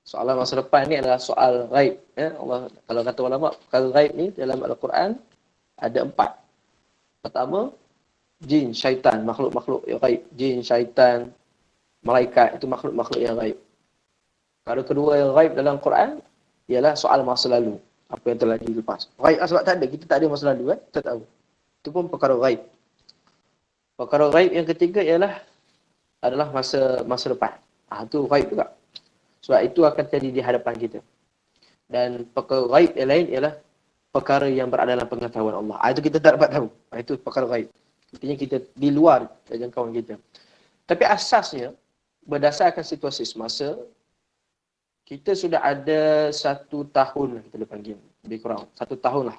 Soalan masa depan ni adalah soal ghaib. Allah, kalau kata ulama, perkara ghaib ni dalam Al-Quran ada 4. Pertama, jin, syaitan, makhluk-makhluk yang ghaib. Jin, syaitan, malaikat, itu makhluk-makhluk yang ghaib. Perkara kedua yang ghaib dalam Quran ialah soal masa lalu. Apa yang telah dilepas. Ghaib sebab tak ada, kita tak ada masa lalu kita tahu. Itu pun perkara ghaib. Perkara ghaib yang ketiga adalah masa depan. Itu ghaib juga. Sebab itu akan terjadi di hadapan kita. Dan perkara ghaib yang lain ialah perkara yang berada dalam pengetahuan Allah. Itu kita tak dapat tahu. Itu perkara ghaib. Artinya kita di luar jangkauan kita. Tapi asasnya, berdasarkan situasi semasa, kita sudah ada 1 tahun, kita boleh panggil, lebih kurang 1 tahun lah.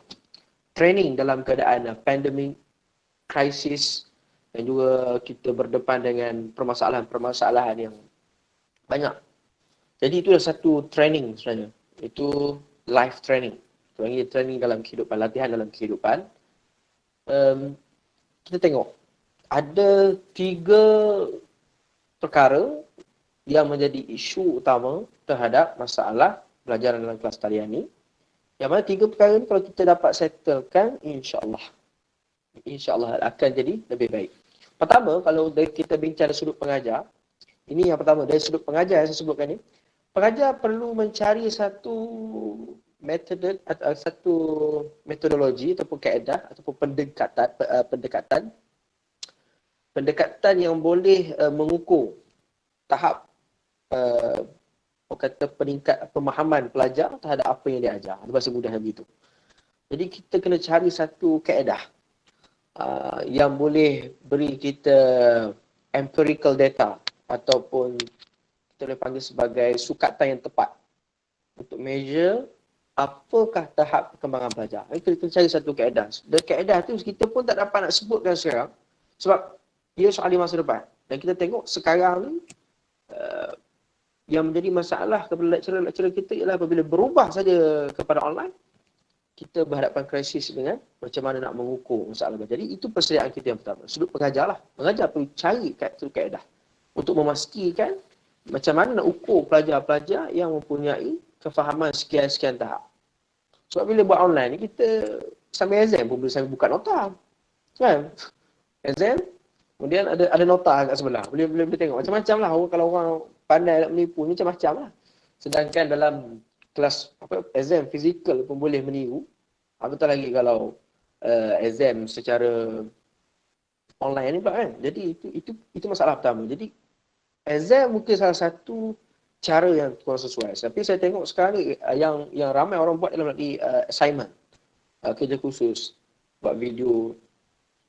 Training dalam keadaan pandemik, krisis, dan juga kita berdepan dengan permasalahan-permasalahan yang banyak. Jadi itu adalah satu training sebenarnya. Itu life training. Training dalam kehidupan, latihan dalam kehidupan. Kita tengok, ada 3 perkara yang menjadi isu utama terhadap masalah pelajaran dalam kelas talian ni. Yang mana 3 perkara ni kalau kita dapat settlekan, insya-Allah akan jadi lebih baik. Pertama, kalau kita bincang dari sudut pengajar, ini yang pertama, dari sudut pengajar yang saya sebutkan ni, pengajar perlu mencari satu metodologi ataupun kaedah ataupun pendekatan yang boleh mengukur tahap peningkat pemahaman pelajar terhadap apa yang dia ajar. Bahasa mudahnya begitu. Jadi kita kena cari satu kaedah yang boleh beri kita empirical data ataupun kita boleh panggil sebagai sukatan yang tepat untuk measure apakah tahap perkembangan pelajar. Kita kena cari satu kaedah. Dan kaedah tu kita pun tak dapat nak sebutkan sekarang sebab dia soal di masa depan. Dan kita tengok sekarang ni yang menjadi masalah kepada lecturer kita ialah apabila berubah saja kepada online, kita berhadapan krisis dengan macam mana nak mengukur masalah. Jadi itu persediaan kita yang pertama. Sudut pengajar lah. Pengajar perlu cari satu kaedah untuk memastikan macam mana nak ukur pelajar-pelajar yang mempunyai kefahaman sekian-sekian tahap. Sebab bila buat online ni, kita sambil exam pun boleh sambil buka nota. Kan? Exam, kemudian ada nota kat sebelah. Boleh tengok macam-macam lah. Kalau orang pandai nak menipu ni macam-macam lah. Sedangkan dalam kelas exam fizikal pun boleh meniru. Apatah lagi kalau exam secara online ni pula kan. Jadi itu masalah pertama. Jadi exam mungkin salah satu cara yang kurang sesuai. Tapi saya tengok sekarang ni yang ramai orang buat dalam assignment, kerja khusus, buat video.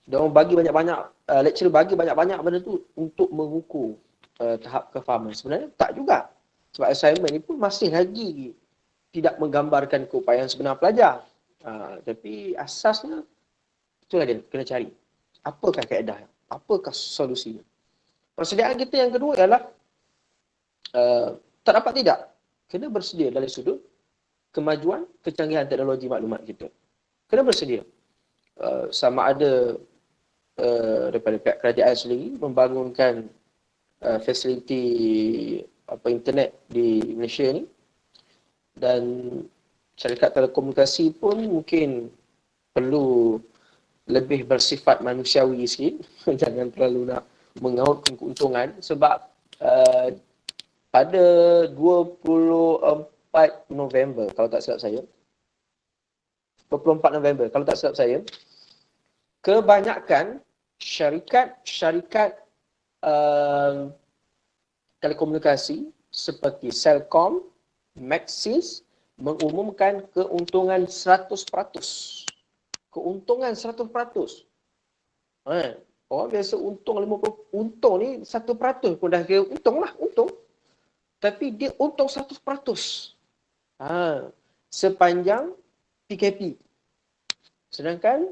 Dan orang bagi banyak-banyak, lecturer bagi banyak-banyak benda tu untuk mengukur tahap kefahaman. Sebenarnya tak juga. Sebab assignment ni pun masih lagi tidak menggambarkan keupayaan sebenar pelajar. Tapi asasnya, itulah dia kena cari. Apakah kaedah? Apakah solusinya? Persediaan kita yang kedua ialah tak dapat tidak. Kena bersedia dari sudut kemajuan, kecanggihan teknologi maklumat kita. Kena bersedia. Sama ada daripada pihak kerajaan sendiri membangunkan fasiliti internet di Malaysia ni, dan syarikat telekomunikasi pun mungkin perlu lebih bersifat manusiawi sikit. Jangan terlalu nak mengautkan keuntungan sebab pada 24 November kalau tak silap saya, 24 November kalau tak silap saya, kebanyakan syarikat telekomunikasi seperti Celcom, Maxis mengumumkan keuntungan 100%. Keuntungan 100%. Orang biasa untung 50%. Untung ni 1% pun dah kira untung lah. Untung. Tapi dia untung 100%. Sepanjang PKP. Sedangkan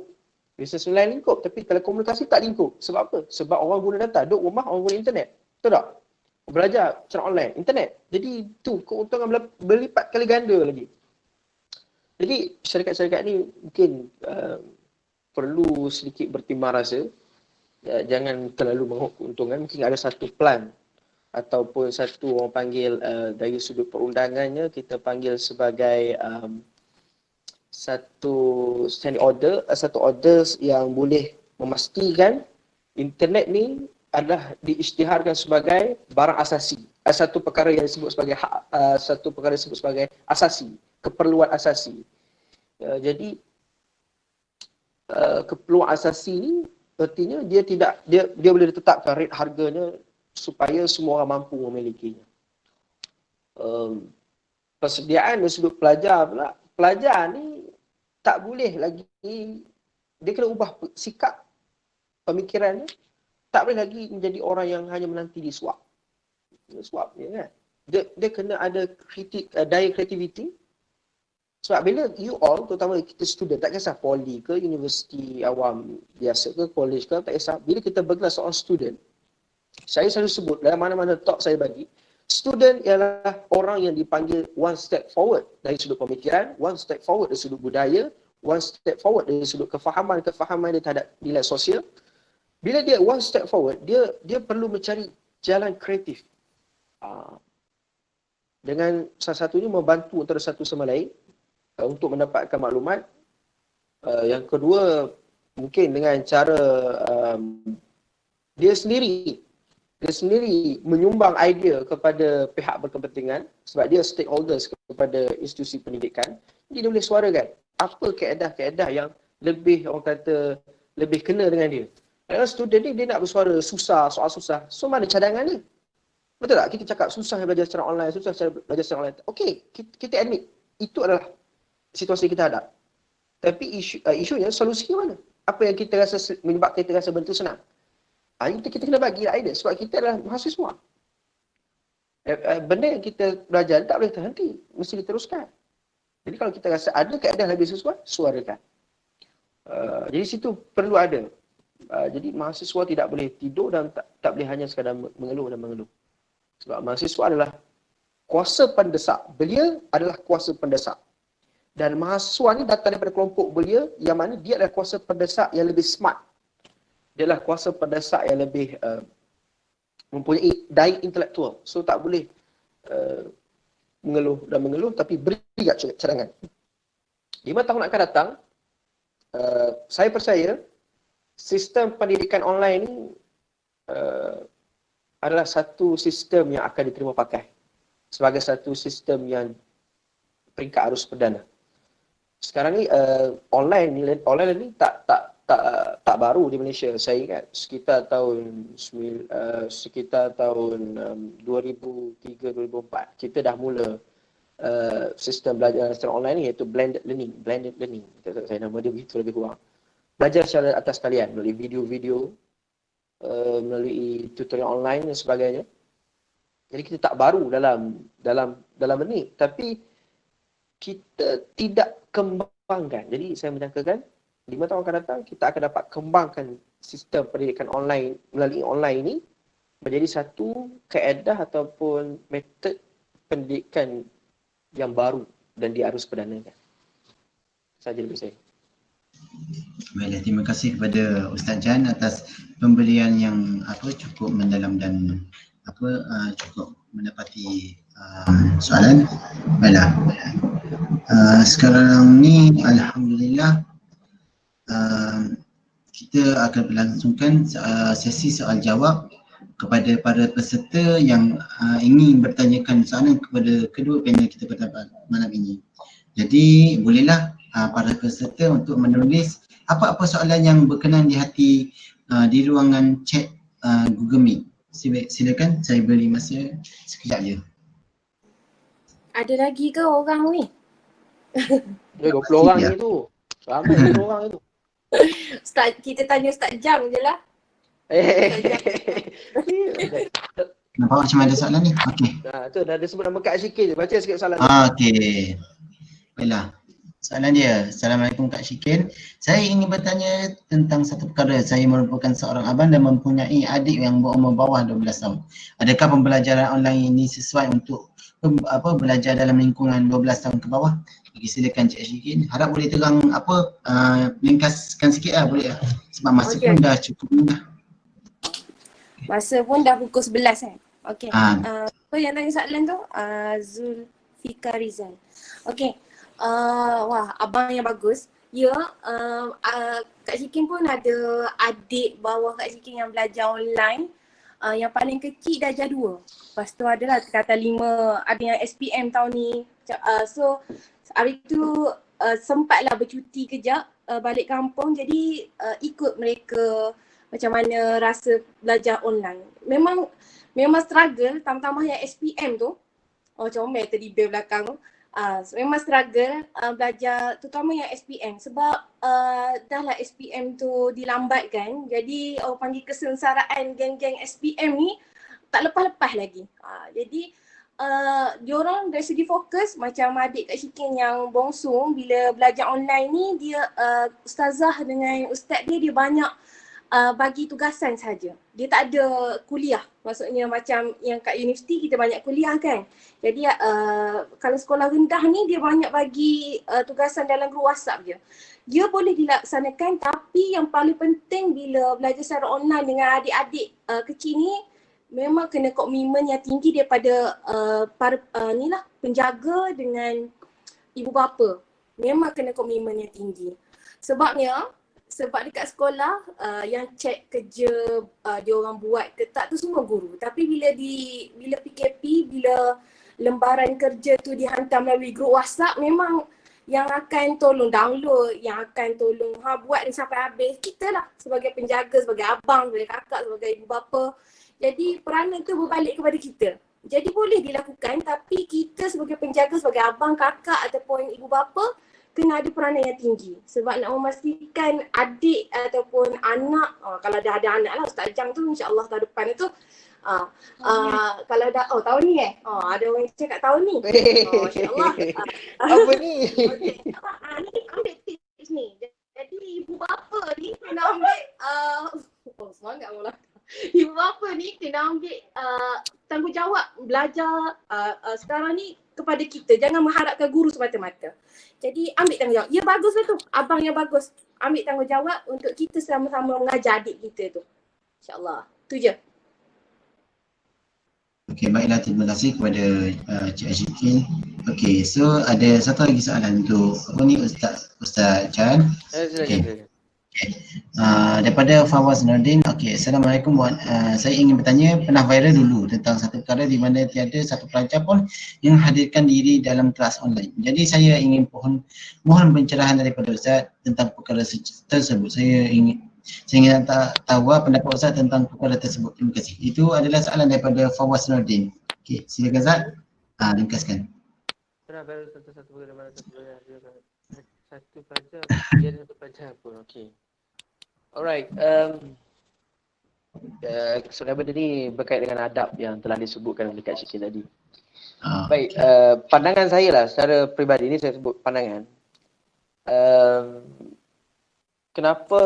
bisnes lain lingkup tapi telekomunikasi tak lingkup. Sebab apa? Sebab orang guna data. Duduk rumah orang guna internet. Betul tak? belajar secara online, internet. Jadi tu keuntungan berlipat kali ganda lagi. Jadi syarikat-syarikat ni mungkin perlu sedikit bertimbang rasa. Jangan terlalu menghok keuntungan. Mungkin ada satu plan ataupun satu orang panggil dari sudut perundangannya kita panggil sebagai satu standing order, satu order yang boleh memastikan internet ni adalah diisytiharkan sebagai barang asasi. Satu perkara yang disebut sebagai hak, satu perkara disebut sebagai asasi, keperluan asasi. Jadi keperluan asasi ni artinya dia boleh ditetapkan rate harganya supaya semua orang mampu memilikinya. Persediaan dari sudut pelajar pula, pelajar ni tak boleh lagi, dia kena ubah sikap pemikirannya. Tak boleh lagi menjadi orang yang hanya menanti disuap. Suap je kan. Dia kena ada daya kreativiti. Sebab bila you all, terutama kita student, tak kisah poli ke, universiti awam biasa ke, college ke, tak kisah. Bila kita bergelar seorang student, saya selalu sebut dalam mana-mana talk saya bagi, student ialah orang yang dipanggil one step forward dari sudut pemikiran, one step forward dari sudut budaya, one step forward dari sudut kefahaman dia terhadap nilai sosial. Bila dia one step forward, dia perlu mencari jalan kreatif. Dengan salah satunya membantu antara satu sama lain untuk mendapatkan maklumat. Yang kedua, mungkin dengan cara dia sendiri menyumbang idea kepada pihak berkepentingan sebab dia stakeholders kepada institusi pendidikan. Jadi dia boleh suarakan apa kaedah-kaedah yang lebih, orang kata, lebih kena dengan dia. Kalau student ni dia nak bersuara susah, soal susah, so mana cadangan ni? Betul tak? Kita cakap susah belajar secara online, susah belajar secara online. Okey, kita admit itu adalah situasi kita hadap. Tapi isunya solusinya mana? Apa yang kita rasa menyebabkan kita rasa benda tu senang? Kita kena bagi idea sebab kita adalah mahasiswa. Benda yang kita belajar tak boleh terhenti, mesti diteruskan. Jadi kalau kita rasa ada keadaan lebih sesuai, suarakan. Jadi situ perlu ada. Jadi mahasiswa tidak boleh tidur dan tak boleh hanya sekadar mengeluh. Sebab mahasiswa adalah kuasa pendesak. Belia adalah kuasa pendesak. Dan mahasiswa ni datang daripada kelompok belia yang mana dia adalah kuasa pendesak yang lebih smart. Dia adalah kuasa pendesak yang lebih mempunyai daya intelektual. So tak boleh mengeluh tapi beri cadangan. 5 tahun akan datang, saya percaya sistem pendidikan online ni adalah satu sistem yang akan diterima pakai sebagai satu sistem yang peringkat arus perdana. Sekarang ni online ni tak baru di Malaysia. Saya ingat sekitar tahun 2003-2004 kita dah mula sistem belajar secara online ni iaitu blended learning. Saya nama dia begitu lebih kurang. Belajar secara atas talian melalui video-video, melalui tutorial online dan sebagainya. Jadi kita tak baru dalam ini, tapi kita tidak kembangkan. Jadi saya menyangkakan 5 tahun akan datang kita akan dapat kembangkan sistem pendidikan online melalui online ini menjadi satu kaedah ataupun metod pendidikan yang baru dan diarus perdanakan. Saja dari saya. Baiklah, terima kasih kepada Ustaz Jan atas pemberian yang cukup mendalam dan cukup mendapati soalan. Baiklah. Sekarang ni alhamdulillah kita akan berlangsungkan sesi soal jawab kepada para peserta yang ingin bertanyakan soalan kepada kedua panel kita pada malam ini. Jadi bolehlah para peserta untuk menulis apa-apa soalan yang berkenan di hati di ruangan chat Google Meet. Silakan, saya beri masa sekejap je. Ada lagi ke orang ni? Ada 20 orang ni tu. Ramai 20 orang tu. Ustaz, kita tanya Ustaz Jam je lah. Nampak macam ada soalan ni? Okey. Tu dah ada sebut nama Kak Syikir je. Baca sikit soalan. Okey. Baiklah. soalan dia. Assalamualaikum Kak Syikin. Saya ingin bertanya tentang satu perkara. Saya merupakan seorang abang dan mempunyai adik yang berumur bawah 12 tahun. Adakah pembelajaran online ini sesuai untuk belajar dalam lingkungan 12 tahun ke bawah? Bagi silakan Cik Syikin. Harap boleh terang ringkaskan sikit lah boleh lah. Sebab masa Okey. pun dah cukup mudah. Masa pun dah pukul 11 kan? Okey. Ah. Apa yang tanya soalan tu? Zulfikar Rizal. Okey. Wah, abang yang bagus. Ya, Kak Syikin pun ada adik bawah Kak Syikin yang belajar online. Yang paling kecil darjah 2. Lepas tu adalah kata 5, ada yang SPM tahun ni. So, hari tu sempatlah bercuti kejap balik kampung. Jadi ikut mereka macam mana rasa belajar online. Memang struggle, tambah-tambah yang SPM tu. Oh, comel tadi bel belakang tu. Memang struggle belajar terutama yang SPM sebab dah lah SPM tu dilambatkan. Jadi orang panggil kesengsaraan geng-geng SPM ni tak lepas-lepas lagi. Jadi diorang dari segi fokus macam adik Kak Syikin yang bongsu bila belajar online ni dia ustazah dengan ustaz dia banyak bagi tugasan saja. Dia tak ada kuliah. Maksudnya macam yang kat universiti kita banyak kuliah kan. Jadi kalau sekolah rendah ni dia banyak bagi tugasan dalam grup WhatsApp je. Dia boleh dilaksanakan tapi yang paling penting bila belajar secara online dengan adik-adik kecil ni memang kena komitmen yang tinggi daripada para penjaga dengan ibu bapa. Memang kena komitmen yang tinggi. Sebab dekat sekolah yang cek kerja dia orang buat ke tak tu semua guru. Tapi bila PKP, bila lembaran kerja tu dihantar melalui grup WhatsApp, memang yang akan tolong download, yang akan tolong buat ni sampai habis kita lah sebagai penjaga, sebagai abang, sebagai kakak, sebagai ibu bapa. Jadi peranan tu berbalik kepada kita. Jadi boleh dilakukan tapi kita sebagai penjaga, sebagai abang, kakak ataupun ibu bapa kena ada peranan yang tinggi sebab nak memastikan adik ataupun anak, kalau dah ada anak lah Ustaz Jang tu insyaAllah tahun depan tu kalau dah, tahun ni ada orang yang cakap tahun ni insyaAllah Apa ni? Okay. Ni ambil tips ni, jadi ibu bapa ni kena ambil semangat mula. Ibu bapa ni kena ambil tanggungjawab belajar sekarang ni kepada kita. Jangan mengharapkan guru semata-mata. Jadi ambil tanggungjawab. Ya baguslah tu. Abang yang bagus. Ambil tanggungjawab untuk kita sama-sama mengajar adik kita tu. InsyaAllah. Tu je. Okey, baiklah, terima kasih kepada Cik Syikin. Okey, so ada satu lagi soalan untuk Ustaz Chan. Okey. Daripada Fawaz Nordin. Okey, Assalamualaikum. Saya ingin bertanya, pernah viral dulu tentang satu perkara di mana tiada satu pelajar pun yang hadirkan diri dalam kelas online. Jadi saya ingin mohon pencerahan daripada Ustaz tentang perkara tersebut. Saya ingin tahu pendapat Ustaz tentang perkara tersebut. Terima kasih. Itu adalah soalan daripada Fawaz Nordin. Okey, silakan Ustaz. Ringkaskan. Pernah viral tentang satu perkara mana satu pelajar dia ada satu pelajar pun. Okey. Alright. Soalan benda ni berkait dengan adab yang telah disebutkan oleh Kak Syikin tadi. Baik, pandangan saya lah secara peribadi ni saya sebut pandangan. Kenapa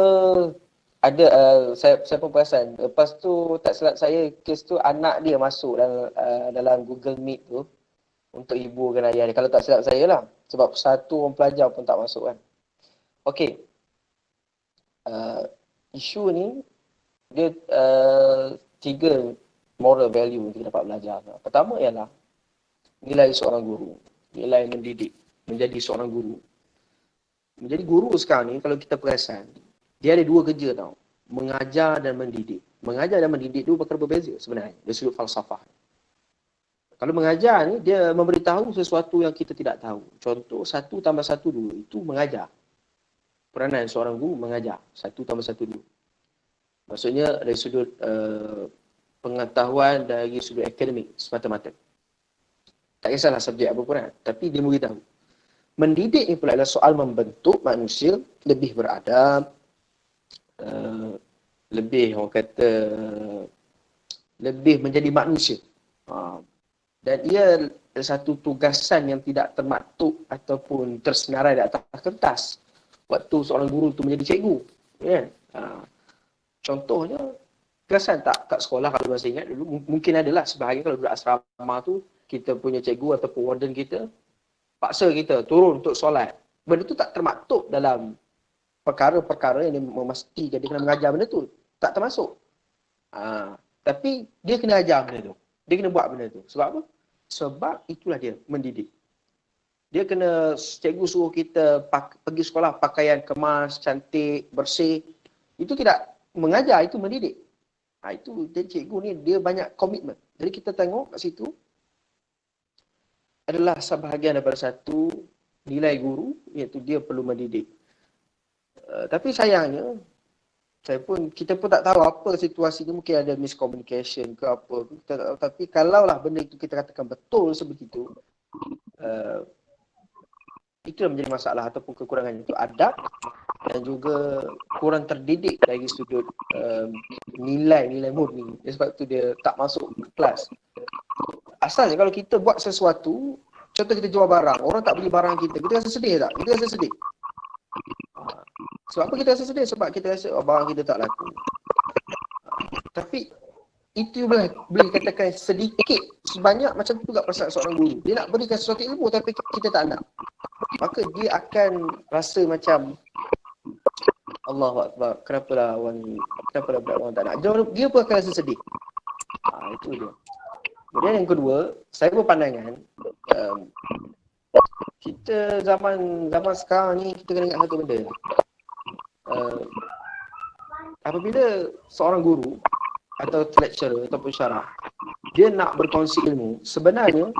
ada saya pun perasan lepas tu tak silap saya kes tu anak dia masuk dalam Google Meet tu untuk hiburkan ayah dia. Kalau tak silap saya lah. Sebab satu orang pelajar pun tak masuk kan. Okey. Isu ni dia 3 moral value yang kita dapat belajar. Pertama ialah nilai seorang guru, nilai mendidik, menjadi seorang guru. Menjadi guru sekarang ni kalau kita perasan, dia ada 2 kerja tau, mengajar dan mendidik. Mengajar dan mendidik tu perkara berbeza sebenarnya dari sudut falsafah. Kalau mengajar ni dia memberitahu sesuatu yang kita tidak tahu. Contoh 1 + 1 2 itu mengajar. Peranan seorang guru mengajar 1 + 1 2. Maksudnya dari sudut pengetahuan, dari sudut akademik semata-mata. Tak kisahlah subjek apa pun, tapi dia beritahu. Mendidik ni pula adalah soal membentuk manusia lebih beradab, lebih orang kata lebih menjadi manusia. Dan ia satu tugasan yang tidak termaktub ataupun tersenarai di atas kertas waktu seorang guru tu menjadi cikgu. Kan? Contohnya, perasan tak kat sekolah kalau masih ingat dulu, mungkin adalah sebahagian kalau duduk asrama tu, kita punya cikgu ataupun warden kita paksa kita turun untuk solat. Benda tu tak termaktub dalam perkara-perkara yang memastikan dia kena mengajar benda tu. Tak termasuk. Tapi dia kena ajar benda tu. Dia kena buat benda tu. Sebab apa? Sebab itulah dia mendidik. Dia kena, cikgu suruh kita pergi sekolah pakaian kemas, cantik, bersih. Itu tidak mengajar, itu mendidik. Itu dia cikgu ni dia banyak komitmen. Jadi kita tengok kat situ adalah sebahagian daripada satu nilai guru, iaitu dia perlu mendidik. Tapi sayangnya kita pun tak tahu apa situasi ni, mungkin ada miscommunication ke apa, kita tak tahu. Tapi kalaulah benda itu kita katakan betul seperti itu, itulah menjadi masalah ataupun kekurangan itu adab dan juga kurang terdidik dari sudut nilai murni. Sebab itu dia tak masuk kelas. Asalnya kalau kita buat sesuatu, contoh kita jual barang, orang tak beli barang kita rasa sedih tak? Kita rasa sedih. Sebab apa kita rasa sedih? Sebab kita rasa barang kita tak laku. Tapi itu boleh katakan sedikit sebanyak macam tu juga perasaan seorang guru. Dia nak berikan sesuatu ilmu tapi kita tak nak. Maka dia akan rasa macam Allahu Akbar, kenapalah budak orang tak nak. Dia pun akan rasa sedih. Itu dia. Kemudian yang kedua, saya berpandangan kita zaman sekarang ni kita kena ingat satu benda. Apabila seorang guru atau lecturer ataupun syarah dia nak berkongsi ilmu, sebenarnya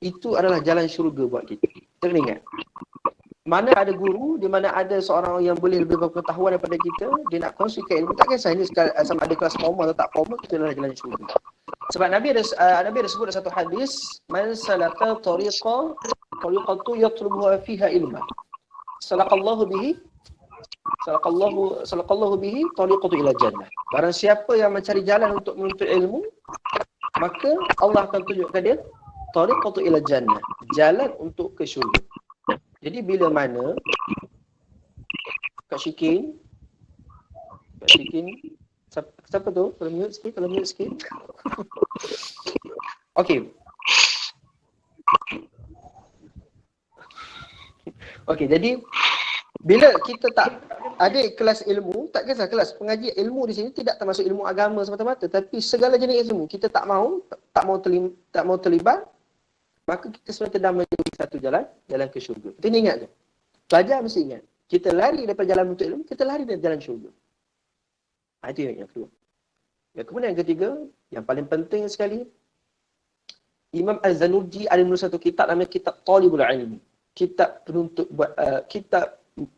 itu adalah jalan syurga buat kita. Kita kena ingat. Mana ada guru, di mana ada seorang yang boleh lebih berpengetahuan daripada kita, dia nak kongsikan ilmu, tak kisah ini sama ada kelas formal atau tak formal, itu adalah jalan syurga. Sebab Nabi ada sebut dalam satu hadis, man salaka tariqatu yatlubuha fiha ilma, salaqallahu bihi tariqatu ila jannah. Barang siapa yang mencari jalan untuk menuntut ilmu, maka Allah akan tunjukkan dia tariqatu ila jannah, jalan untuk ke syurga. Jadi bila mana Kak Syikin siapa tu? Kalau mute sikit. Okey. Okey, jadi bila kita tak ada kelas ilmu, tak kisah kelas pengaji ilmu di sini tidak termasuk ilmu agama semata-mata, tapi segala jenis ilmu kita tak mau terlibat, maka kita sebenarnya sedang menuju satu jalan ke syurga. Kita ingat je. Pelajar mesti ingat. Kita lari daripada jalan untuk ilmu, kita lari dari jalan syurga. Itu yang kedua. Yang kemudian yang ketiga, yang paling penting sekali, Imam Az-Zanurji ada menulis satu kitab namanya Kitab Talibul Ilmi. Kitab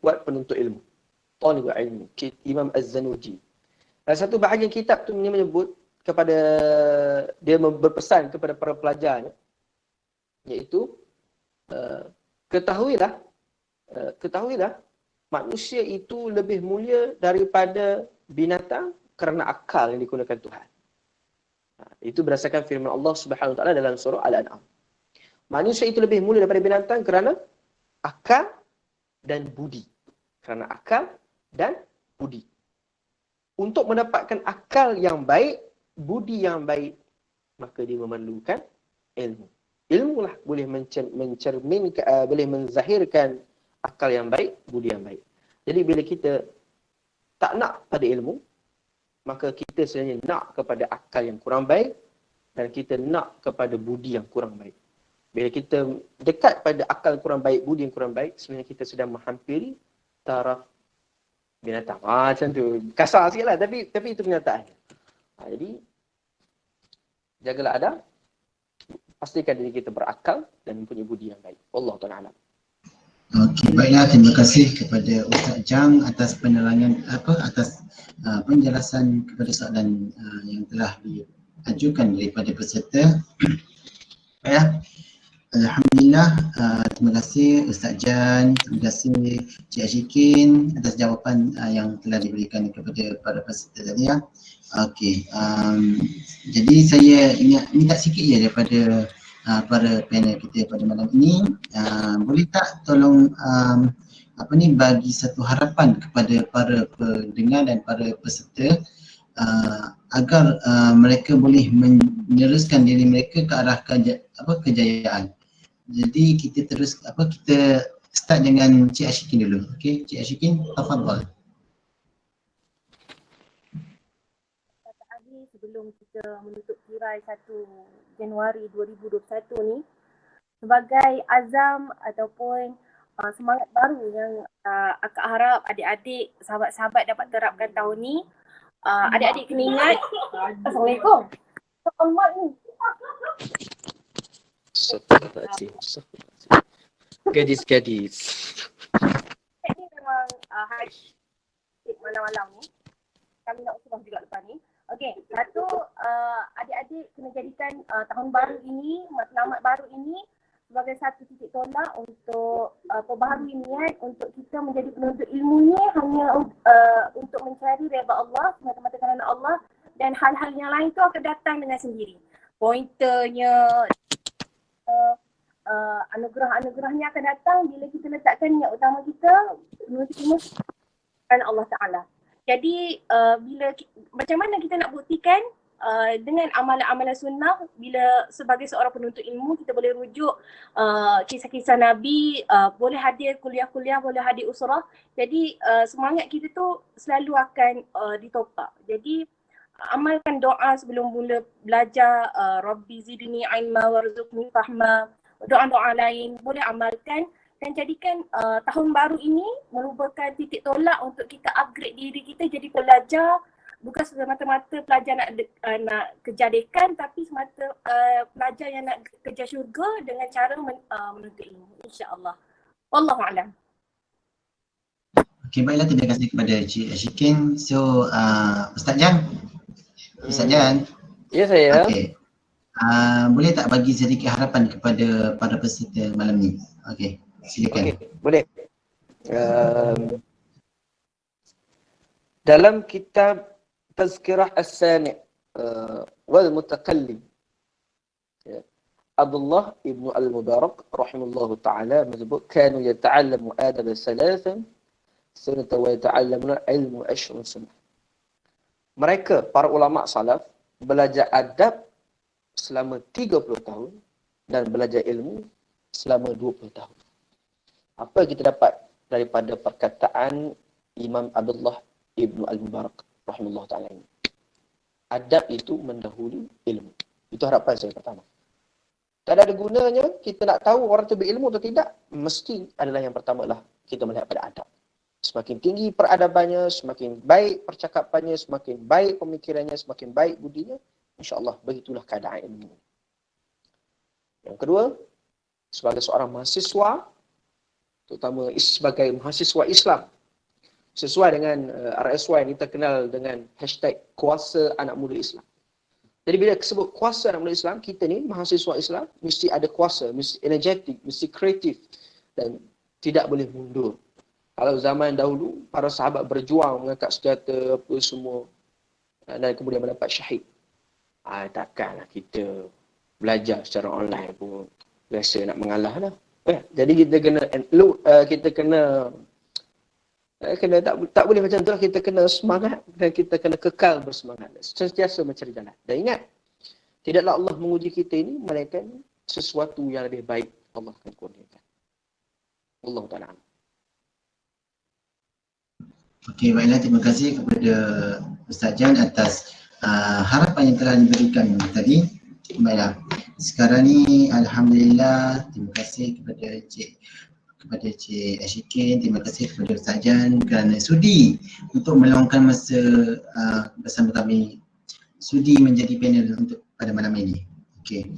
buat penuntut ilmu. Talibul Ilmi. Imam Az-Zanurji. Satu bahagian kitab tu menyebut kepada, dia berpesan kepada para pelajarnya, iaitu ketahuilah manusia itu lebih mulia daripada binatang kerana akal yang digunakan Tuhan. Itu berdasarkan firman Allah Subhanahu Wa Taala dalam surah Al-An'am. Manusia itu lebih mulia daripada binatang kerana akal dan budi. Kerana akal dan budi. Untuk mendapatkan akal yang baik, budi yang baik, maka dia memerlukan ilmu. Ilmu lah boleh mencerminkan, boleh menzahirkan akal yang baik, budi yang baik. Jadi bila kita tak nak pada ilmu, maka kita sebenarnya nak kepada akal yang kurang baik dan kita nak kepada budi yang kurang baik. Bila kita dekat pada akal kurang baik, budi yang kurang baik, sebenarnya kita sedang menghampiri taraf binatang. Macam tu. Kasar sikit lah, tapi itu kenyataan. Jadi, jagalah adab. Pastikan diri kita berakal dan mempunyai budi yang baik. Allah Ta'ala. Okey, baiklah, terima kasih kepada Ustaz Jang atas penerangan atas penjelasan kepada soalan yang telah diajukan daripada peserta. Baiklah. Alhamdulillah, terima kasih Ustaz Jan, terima kasih Cik Asyikin atas jawapan yang telah diberikan kepada para peserta tadi ya. Okey, jadi saya minta sikit je daripada para panel kita pada malam ini. Boleh tak tolong bagi satu harapan kepada para pendengar dan para peserta agar mereka boleh meneruskan diri mereka ke arah kejayaan. Jadi kita kita start dengan Cik Ashikin dulu. Okey, Cik Ashikin, tafadhal. Tadi sebelum kita menutup tirai 1 Januari 2021 ni, sebagai azam ataupun semangat baru yang akak harap adik-adik, sahabat-sahabat dapat terapkan tahun ni, adik-adik kena ingat. Assalamualaikum. Selamat ni. Gadis-gadis. Ini memang hari malam-malam ni. Kami nak usah juga lepas ni. Okey, satu, adik-adik kena jadikan tahun baru ini, matlamat baru ini sebagai satu titik tolak untuk perbaharui niat untuk kita menjadi penuntut ilmu ni hanya untuk mencari redha Allah, semata-mata kerana Allah, dan hal-hal yang lain tu akan datang dengan sendiri. Pointernya, anugerah-anugerahnya akan datang bila kita letakkan niat utama kita menuntut ilmu kerana Allah Ta'ala. Jadi macam mana kita nak buktikan dengan amalan-amalan sunnah, bila sebagai seorang penuntut ilmu kita boleh rujuk kisah-kisah Nabi, boleh hadir kuliah-kuliah, boleh hadir usrah. Jadi semangat kita tu selalu akan ditopak. Jadi amalkan doa sebelum mula belajar, Rabbi zidni ilma warzuqni fahma, doa-doa lain boleh amalkan dan jadikan tahun baru ini merupakan titik tolak untuk kita upgrade diri kita jadi pelajar, bukan semata-mata pelajar nak kejar dekan, tapi semata pelajar yang nak kejar syurga dengan cara menuntut ilmu, insya-Allah. Wallahu a'lam. Okey, baiklah, terima kasih kepada Cik Ashikin. So Ustaz Jan. Ustaz Jan. Ya, saya. Okey. Boleh tak bagi sedikit harapan kepada para peserta malam ni? Okey, silakan. Okey, boleh. Dalam kitab Tazkirah As-Sami' wal Mutakallim, Abdullah ibn al-Mubarak rahimahullahu ta'ala menyebut kanu yata'allamu adab salatan sunata wa yata'allamuna ilmu ashrun sunnah. Mereka, para ulama salaf, belajar adab selama 30 tahun dan belajar ilmu selama 20 tahun. Apa yang kita dapat daripada perkataan Imam Abdullah ibn al-Mubarak rahimahullah ta'ala ini? Adab itu mendahului ilmu. Itu harapan saya pertama. Tak ada gunanya kita nak tahu orang tu berilmu atau tidak. Mesti adalah yang pertama lah kita melihat pada adab. Semakin tinggi peradabannya, semakin baik percakapannya, semakin baik pemikirannya, semakin baik budinya, insya-Allah begitulah keadaan ilmu. Yang kedua, sebagai seorang mahasiswa, terutama sebagai mahasiswa Islam, sesuai dengan RSY ini terkenal dengan hashtag kuasa anak muda Islam. Jadi bila sebut kuasa anak muda Islam, kita ni mahasiswa Islam mesti ada kuasa, mesti energetik, mesti kreatif dan tidak boleh mundur. Kalau zaman dahulu, para sahabat berjuang mengangkat senjata apa semua dan kemudian mendapat syahid. Takkanlah kita belajar secara online pun rasa nak mengalah lah. Jadi kita kena tak boleh macam tu lah. Kita kena semangat dan kita kena kekal bersemangat, sentiasa mencari jalan. Dan ingat, tidaklah Allah menguji kita ini melainkan sesuatu yang lebih baik Allah akan kurniakan. Allah Ta'ala. Okey, baiklah, terima kasih kepada Ustaz Jan atas harapan yang telah diberikan tadi. Baiklah, sekarang ni Alhamdulillah, terima kasih kepada Cik Ashikin, terima kasih kepada Ustaz Jan kerana sudi untuk meluangkan masa bersama kami, sudi menjadi panel untuk pada malam ini. Okey.